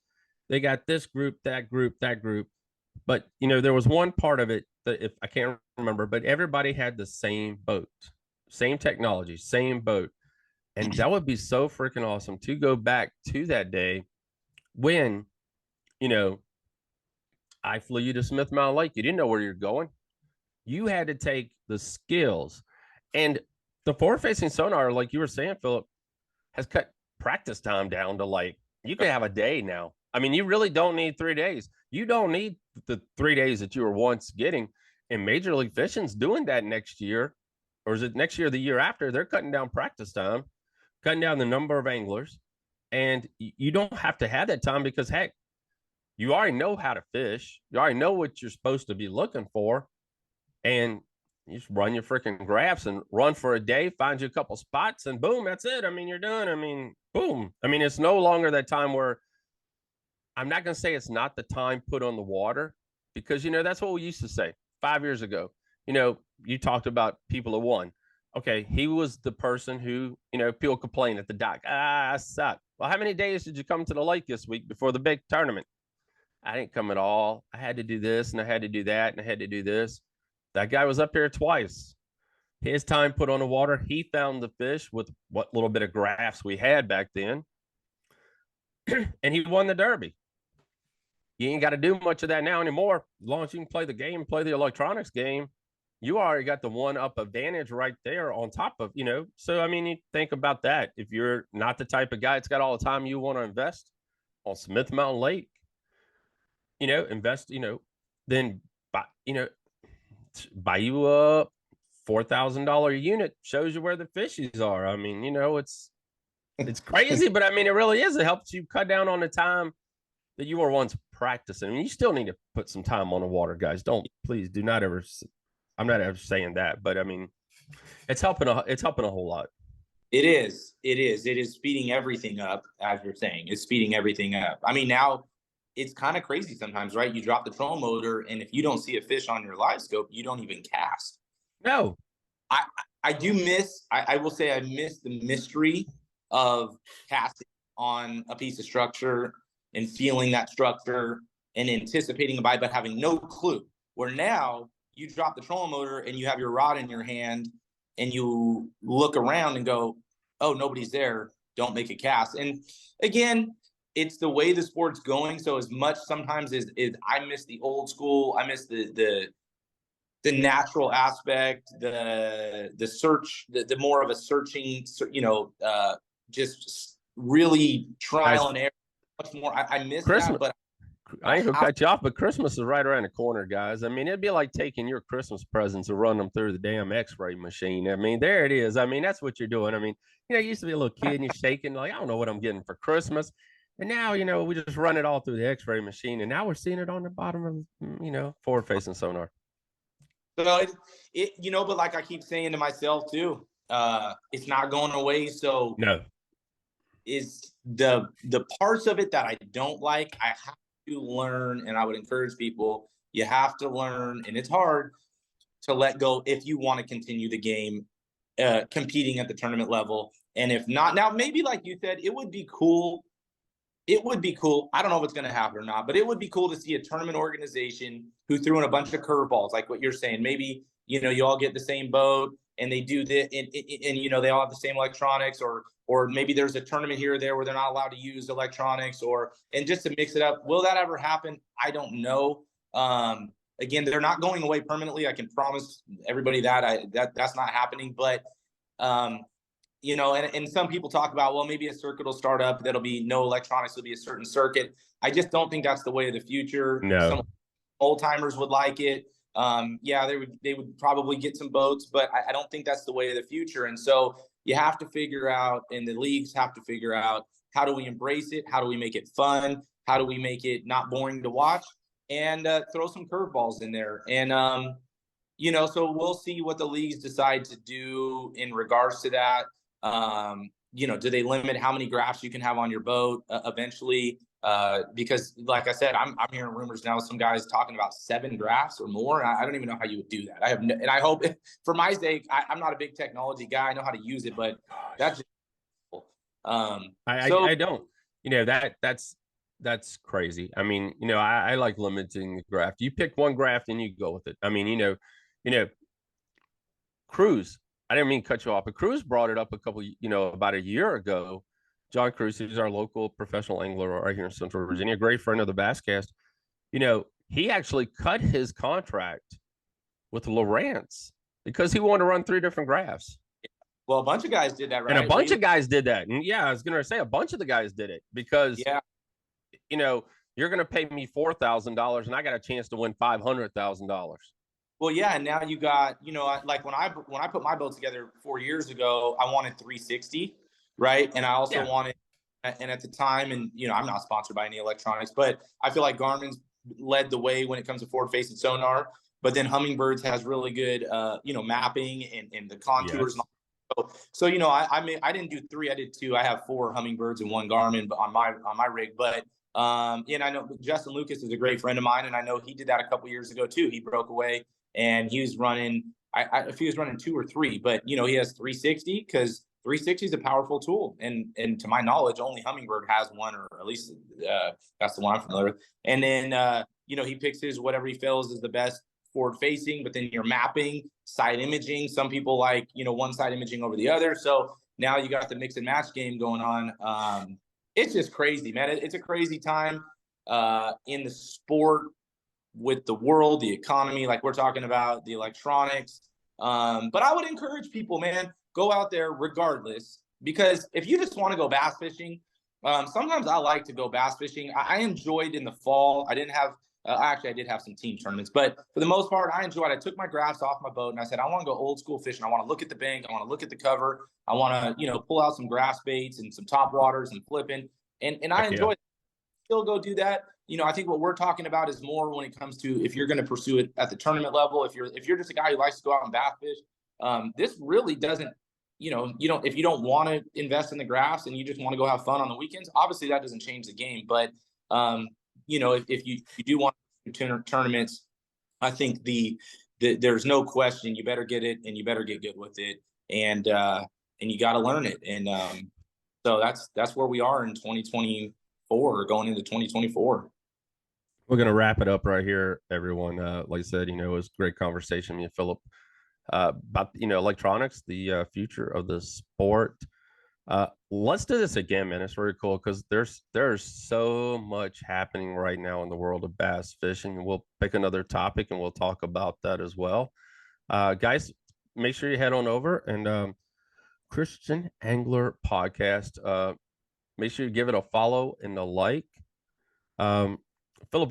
They got this group, that group, that group. But, you know, there was one part of it that, if I can't remember, but everybody had the same boat, same technology, same boat. And that would be so freaking awesome to go back to that day when, you know, I flew you to Smith Mountain Lake. You didn't know where you're going. You had to take the skills. And the forward facing sonar, like you were saying, Phillip, has cut practice time down to, like, you could have a day now. I mean, you really don't need 3 days. You don't need the 3 days that you were once getting. And Major League Fishing's doing that next year. Or is it next year, the year after? They're cutting down practice time, cutting down the number of anglers. And you don't have to have that time because, heck, you already know how to fish. You already know what you're supposed to be looking for. And you just run your freaking graphs and run for a day, find you a couple spots, and boom, that's it. I mean, you're done. I mean, boom. I mean, it's no longer that time where, I'm not going to say it's not the time put on the water, because, you know, that's what we used to say 5 years ago. You know, you talked about people who won. Okay, he was the person who, you know, people complain at the dock. I suck. Well, how many days did you come to the lake this week before the big tournament? I didn't come at all. I had to do this and I had to do that and I had to do this. That guy was up here twice. His time put on the water, he found the fish with what little bit of graphs we had back then. And he won the Derby. You ain't got to do much of that now anymore. As long as you can play the game, play the electronics game, you already got the one up advantage right there on top of, you know. So, I mean, you think about that. If you're not the type of guy that's got all the time you want to invest on Smith Mountain Lake, you know, invest, you know, then buy, you know, buy you a $4,000 unit, shows you where the fishies are. I mean, you know, it's crazy, but I mean, it really is. It helps you cut down on the time that you were once practicing. I mean, you still need to put some time on the water, guys. Please do not ever. I'm not ever saying that, but I mean, it's helping a whole lot. It is. It is speeding everything up, as you're saying. It's speeding everything up. I mean, now it's kind of crazy sometimes, right? You drop the trolling motor, and if you don't see a fish on your live scope, you don't even cast. No. I do miss, I will say I miss the mystery of casting on a piece of structure and feeling that structure and anticipating a bite, but having no clue. Where now you drop the trolling motor and you have your rod in your hand and you look around and go, oh, nobody's there. Don't make a cast. And again, it's the way the sport's going. So as much sometimes as I miss the old school, I miss the natural aspect, the search, the more of a searching, you know, just really trial and error. Much more. I miss Christmas. that, but I ain't gonna cut you off, but Christmas is right around the corner, guys. I mean, it'd be like taking your Christmas presents and running them through the damn X-ray machine. I mean, there it is. I mean, that's what you're doing. I mean, you know, you used to be a little kid and you're shaking like, I don't know what I'm getting for Christmas. And now, you know, we just run it all through the X-ray machine, and now we're seeing it on the bottom of, you know, forward facing sonar. So you know, but like I keep saying to myself too, it's not going away. So no, is the parts of it that I don't like, I have to learn, and I would encourage people, you have to learn, and it's hard to let go if you want to continue the game, competing at the tournament level. And if not, now maybe like you said, it would be cool. It would be cool. I don't know if it's going to happen or not, but it would be cool to see a tournament organization who threw in a bunch of curveballs, like what you're saying. Maybe, you know, you all get the same boat and they do this, and you know, they all have the same electronics, or maybe there's a tournament here or there where they're not allowed to use electronics, and just to mix it up. Will that ever happen? I don't know. Again, they're not going away permanently. I can promise everybody that that's not happening. But you know, and some people talk about, well, maybe a circuit will start up that'll be no electronics, it'll be a certain circuit. I just don't think that's the way of the future. No. Some old timers would like it. Yeah, they would probably get some boats, but I don't think that's the way of the future. And so you have to figure out, and the leagues have to figure out, how do we embrace it? How do we make it fun? How do we make it not boring to watch? And throw some curveballs in there. And you know, so we'll see what the leagues decide to do in regards to that. You know, do they limit how many graphs you can have on your boat eventually? Because like I said, I'm hearing rumors now, some guys talking about 7 grafts or more. I don't even know how you would do that. And I hope for my sake, I'm not a big technology guy. I know how to use it, but that's just cool. I don't, that's crazy. I mean, I like limiting the graft. You pick one graft and you go with it. I mean, Cruz, I didn't mean to cut you off, but Cruz brought it up about a year ago. John Cruz, who's our local professional angler right here in Central Virginia, a great friend of the Basscast. He actually cut his contract with Lawrence because he wanted to run 3 different grafts. Well, a bunch of guys did that, right? And a bunch of guys did that. And yeah, I was going to say a bunch of the guys did it because, you're going to pay me $4,000 and I got a chance to win $500,000. Well, yeah, and now you got, like when I put my boat together 4 years ago, I wanted 360, right? And I also wanted, and at the time, and I'm not sponsored by any electronics, but I feel like Garmin's led the way when it comes to forward facing sonar. But then Humminbirds has really good, mapping and the contours. Yes. And so I didn't do 3, I did 2. I have 4 Humminbirds and 1 Garmin on my rig, but. And I know Justin Lucas is a great friend of mine, and I know he did that a couple years ago too. He broke away and he was running, if he was running 2 or 3, but he has 360 because 360 is a powerful tool. And to my knowledge, only Humminbird has one, or at least that's the one I'm familiar with. And then, he picks his, whatever he feels is the best forward facing, but then you're mapping, side imaging. Some people like, one side imaging over the other. So now you got the mix and match game going on. It's just crazy, man. It's a crazy time in the sport, with the world, the economy, like we're talking about, the electronics. But I would encourage people, man, go out there regardless, because if you just want to go bass fishing, sometimes I like to go bass fishing. I enjoyed in the fall. I didn't have, actually I did have some team tournaments, but for the most part, I enjoyed. I took my graphs off my boat and I said, I want to go old school fishing. I want to look at the bank. I want to look at the cover. I want to, pull out some grass baits and some top waters and flipping. And I enjoy it. Still go do that. I think what we're talking about is more when it comes to if you're going to pursue it at the tournament level. If you're just a guy who likes to go out and bass fish, this really doesn't, if you don't want to invest in the graphs and you just want to go have fun on the weekends, obviously that doesn't change the game. But if you do want to do tournaments, I think there's no question you better get it and you better get good with it, and you got to learn it. And so that's where we are in 2024, going into 2024. We're going to wrap it up right here, everyone. Like I said, it was a great conversation, me and Phillip, about, electronics, the future of the sport. Let's do this again, man. It's very cool because there's so much happening right now in the world of bass fishing. We'll pick another topic and we'll talk about that as well. Guys, make sure you head on over and Christian Angler Podcast. Make sure you give it a follow and a like. Phillip,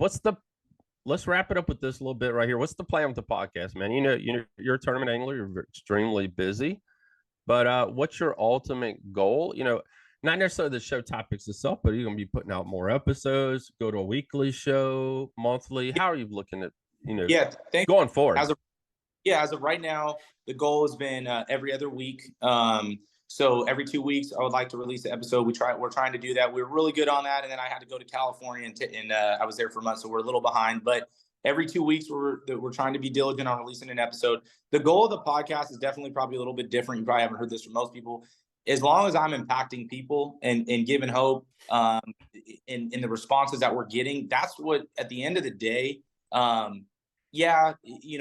let's wrap it up with this a little bit right here. What's the plan with the podcast, man? You're a tournament angler, you're extremely busy, but what's your ultimate goal? Not necessarily the show topics itself, but you're going to be putting out more episodes, go to a weekly show, monthly. How are you looking at, going forward? As of right now, the goal has been every other week. So every 2 weeks, I would like to release an episode. We're trying to do that. We're really good on that. And then I had to go to California and I was there for months, so we're a little behind. But every 2 weeks, we're trying to be diligent on releasing an episode. The goal of the podcast is definitely probably a little bit different. You probably haven't heard this from most people. As long as I'm impacting people and giving hope in the responses that we're getting, that's what, at the end of the day,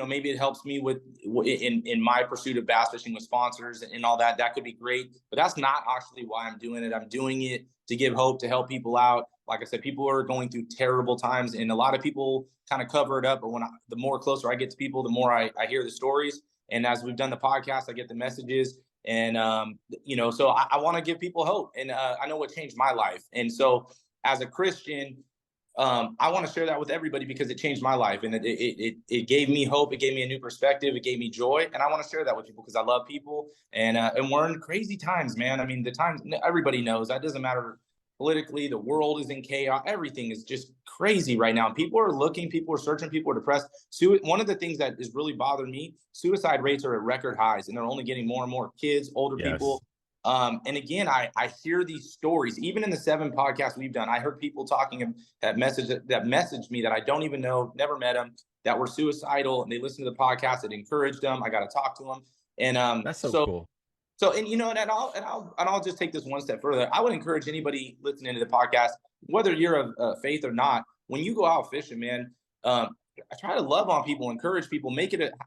maybe it helps me in my pursuit of bass fishing with sponsors and all that. That could be great, but that's not actually why I'm doing it. I'm doing it to give hope, to help people out. Like I said, people are going through terrible times, and a lot of people kind of cover it up. But the more closer I get to people, the more I hear the stories. And as we've done the podcast, I get the messages. And, so I want to give people hope. And I know what changed my life. And so as a Christian, I want to share that with everybody because it changed my life, and it gave me hope. It gave me a new perspective. It gave me joy. And I want to share that with people because I love people, and we're in crazy times, man. I mean, the times, everybody knows that doesn't matter politically. The world is in chaos. Everything is just crazy right now. People are looking, people are searching, people are depressed. One of the things that is really bothering me, suicide rates are at record highs, and they're only getting more and more kids, older people. And again, I hear these stories, even in the 7 podcasts we've done. I heard people talking that messaged me that I don't even know, never met them, that were suicidal, and they listened to the podcast. It encouraged them. I got to talk to them. And That's so cool. So, and you know, and I'll just take this one step further. I would encourage anybody listening to the podcast, whether you're of faith or not, when you go out fishing, man, I try to love on people, encourage people,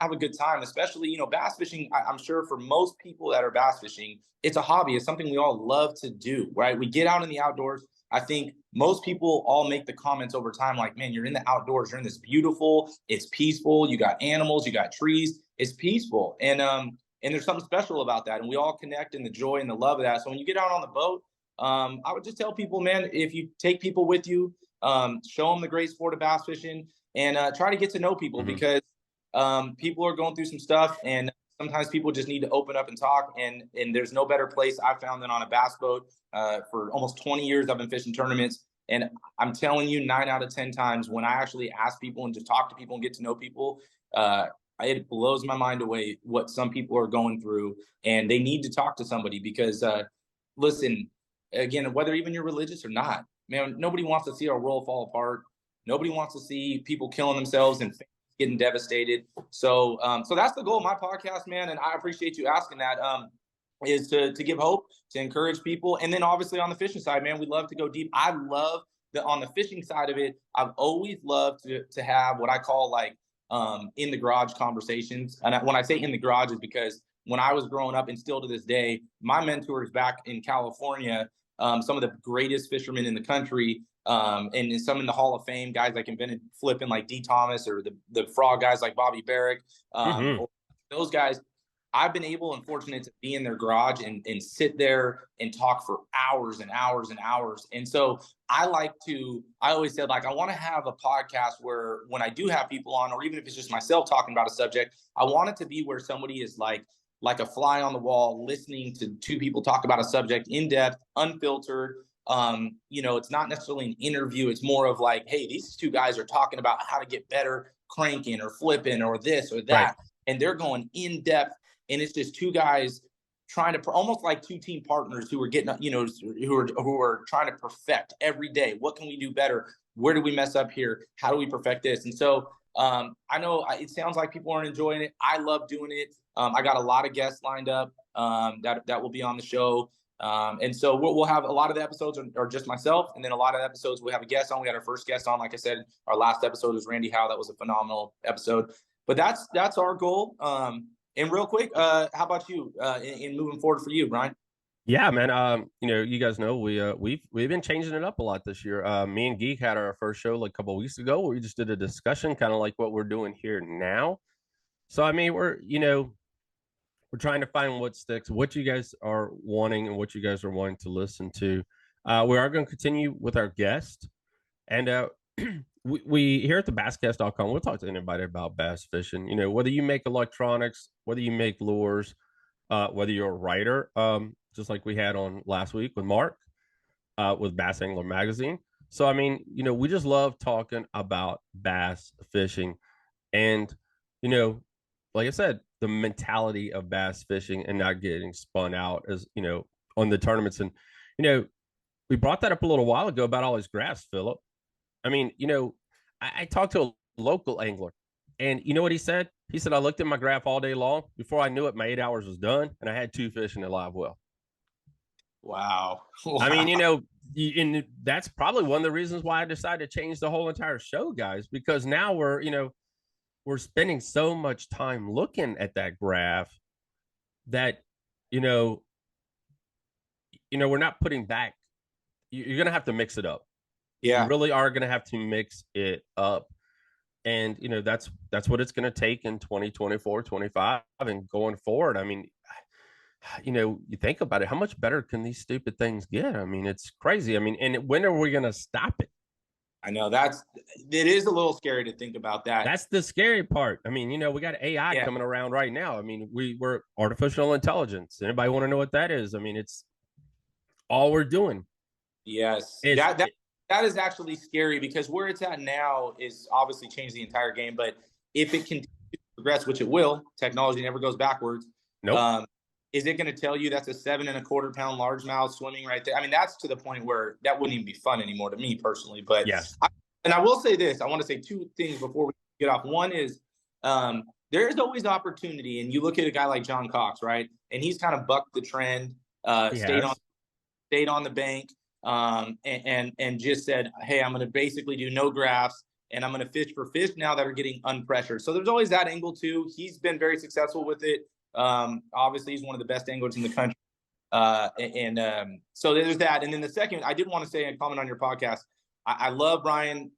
have a good time. Especially, you know, bass fishing. I'm sure for most people that are bass fishing, it's a hobby. It's something we all love to do, right? We get out in the outdoors. I think most people all make the comments over time, like, man, you're in the outdoors. You're in this beautiful. It's peaceful. You got animals. You got trees. It's peaceful, and there's something special about that. And we all connect in the joy and the love of that. So when you get out on the boat, I would just tell people, man, if you take people with you, show them the great sport of bass fishing, and try to get to know people, because people are going through some stuff, and sometimes people just need to open up and talk. And there's no better place I've found than on a bass boat. For almost 20 years, I've been fishing tournaments. And I'm telling you, 9 out of 10 times when I actually ask people and just talk to people and get to know people, it blows my mind away what some people are going through, and they need to talk to somebody, because listen, again, whether even you're religious or not, man, nobody wants to see our world fall apart. Nobody wants to see people killing themselves and getting devastated. So that's the goal of my podcast, man. And I appreciate you asking that. Is to give hope, to encourage people. And then obviously on the fishing side, man, we love to go deep. I love that on the fishing side of it. I've always loved to have what I call like in the garage conversations. And when I say in the garage is because when I was growing up, and still to this day, my mentors back in California, some of the greatest fishermen in the country, and some in the Hall of Fame, guys like invented flipping like D. Thomas, or the frog guys like Bobby Barrick, or those guys. I've been able and fortunate to be in their garage and sit there and talk for hours and hours and hours. And so I always said, like, I want to have a podcast where when I do have people on, or even if it's just myself talking about a subject, I want it to be where somebody is like a fly on the wall, listening to 2 people talk about a subject in depth, unfiltered. You know, it's not necessarily an interview. It's more of like, hey, these 2 guys are talking about how to get better cranking or flipping or this or that. Right. And they're going in depth. And it's just 2 guys trying to almost like 2 team partners who are getting, you know, who are trying to perfect every day. What can we do better? Where do we mess up here? How do we perfect this? And so I know it sounds like people aren't enjoying it. I love doing it. I got a lot of guests lined up that will be on the show. And so we'll have a lot of the episodes are just myself. And then a lot of the episodes we have a guest on. We had our first guest on. Like I said, our last episode was Randy Howe. That was a phenomenal episode. But that's our goal. And real quick, how about you in moving forward for you, Brian? Yeah, man. You know, you guys know we've been changing it up a lot this year. Me and Geek had our first show like a couple of weeks ago where we just did a discussion, kind of like what we're doing here now. So I mean, we're trying to find what sticks, what you guys are wanting, and what you guys are wanting to listen to. We are going to continue with our guest, and we here at the basscast.com, we'll talk to anybody about bass fishing. You know, whether you make electronics, whether you make lures, whether you're a writer, just like we had on last week with Mark, with Bass Angler Magazine. So, I mean, you know, we just love talking about bass fishing, and, you know, like I said, the mentality of bass fishing and not getting spun out as, you know, on the tournaments. And, you know, we brought that up a little while ago about all his graphs, Phillip. I mean, you know, I talked to a local angler, and you know what he said? He said, I looked at my graph all day long. Before I knew it, my 8 hours was done, and I had 2 fish in a live well. Wow. I mean, you know, and that's probably one of the reasons why I decided to change the whole entire show, guys, because now we're spending so much time looking at that graph that, you know, we're not putting back. You're going to have to mix it up. Yeah. You really are going to have to mix it up. And, you know, that's what it's going to take in 2024, 25 and going forward. I mean, you know, you think about it, how much better can these stupid things get? I mean, it's crazy. I mean, and when are we going to stop it? I know it is a little scary to think about that. That's the scary part. I mean, you know, we got AI coming around right now. I mean, we're artificial intelligence. Anybody want to know what that is? I mean, it's all we're doing. Yes. That is actually scary, because where it's at now is obviously changed the entire game. But if it continues to progress, which it will, technology never goes backwards. Nope. is it going to tell you that's a 7.25-pound largemouth swimming right there? I mean, that's to the point where that wouldn't even be fun anymore to me personally. But yes, and I will say this, I want to say two things before we get off. One is there's always opportunity, and you look at a guy like John Cox, right? And he's kind of bucked the trend, stayed on the bank, and just said, hey, I'm going to basically do no graphs, and I'm going to fish for fish now that are getting unpressured. So there's always that angle too. He's been very successful with it. Obviously, he's one of the best anglers in the country. So there's that. And then the second, I did want to say and comment on your podcast. I love, Brian,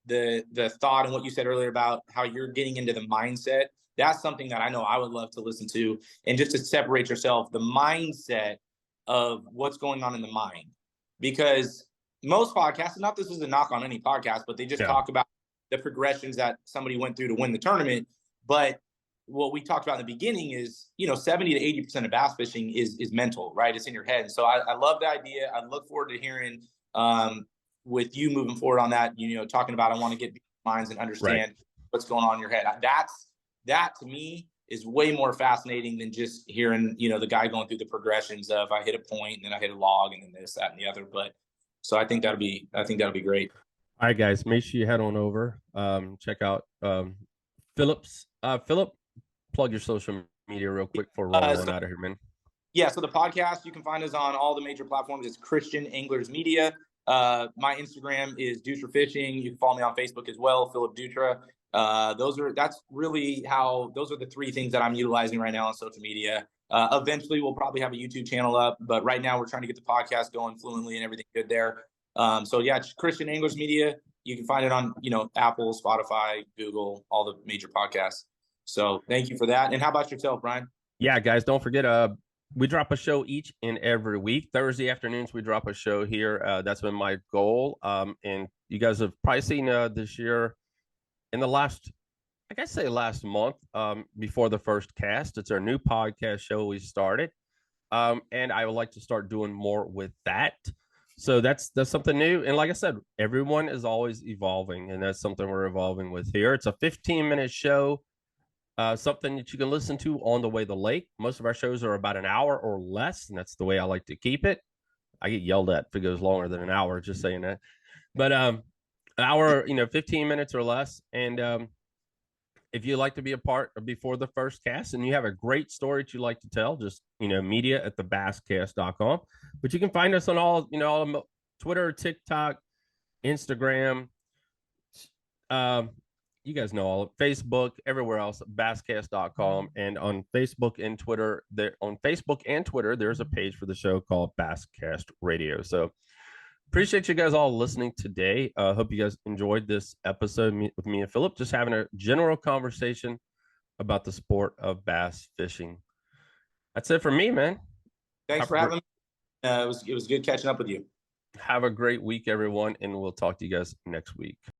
the thought and what you said earlier about how you're getting into the mindset. That's something that I know I would love to listen to, and just to separate yourself, the mindset of what's going on in the mind. Because most podcasts, not this is a knock on any podcast, but they just talk about the progressions that somebody went through to win the tournament. But what we talked about in the beginning is, 70 to 80% of bass fishing is mental, right? It's in your head. So I love the idea. I look forward to hearing with you moving forward on that, talking about, I want to get minds and understand what's going on in your head. That to me is way more fascinating than just hearing, the guy going through the progressions of I hit a point and then I hit a log and then this, that, and the other. But so I think that'll be great. All right, guys, make sure you head on over, check out Phillip's. Phillip, plug your social media real quick for rolling out of here, man. Yeah, so the podcast, you can find us on all the major platforms. It's Christian Anglers Media. My Instagram is Dutra Fishing. You can follow me on Facebook as well, Phillip Dutra. Those are the three things that I'm utilizing right now on social media. Eventually we'll probably have a YouTube channel up, but right now we're trying to get the podcast going fluently and everything good there. So yeah, Christian Anglers Media. You can find it on, Apple, Spotify, Google, all the major podcasts. So thank you for that. And how about yourself, Brian? Yeah, guys, don't forget, we drop a show each and every week. Thursday afternoons, we drop a show here. That's been my goal. And you guys have probably seen this year in the last month, before the first cast. It's our new podcast show we started. And I would like to start doing more with that. So that's something new. And like I said, everyone is always evolving, and that's something we're evolving with here. It's a 15-minute show. Something that you can listen to on the way to the lake. Most of our shows are about an hour or less, and that's the way I like to keep it. I get yelled at if it goes longer than an hour, just saying that. But an hour, 15 minutes or less. And if you'd like to be a part of before the first cast and you have a great story that you like to tell, just, media@thebasscast.com. But you can find us on all Twitter, TikTok, Instagram, you guys know all of Facebook, everywhere else, basscast.com. And on Facebook and Twitter, there's a page for the show called Basscast Radio. So appreciate you guys all listening today. Hope you guys enjoyed this episode with me and Phillip, just having a general conversation about the sport of bass fishing. That's it for me, man. Thanks for having me. It was good catching up with you. Have a great week, everyone, and we'll talk to you guys next week.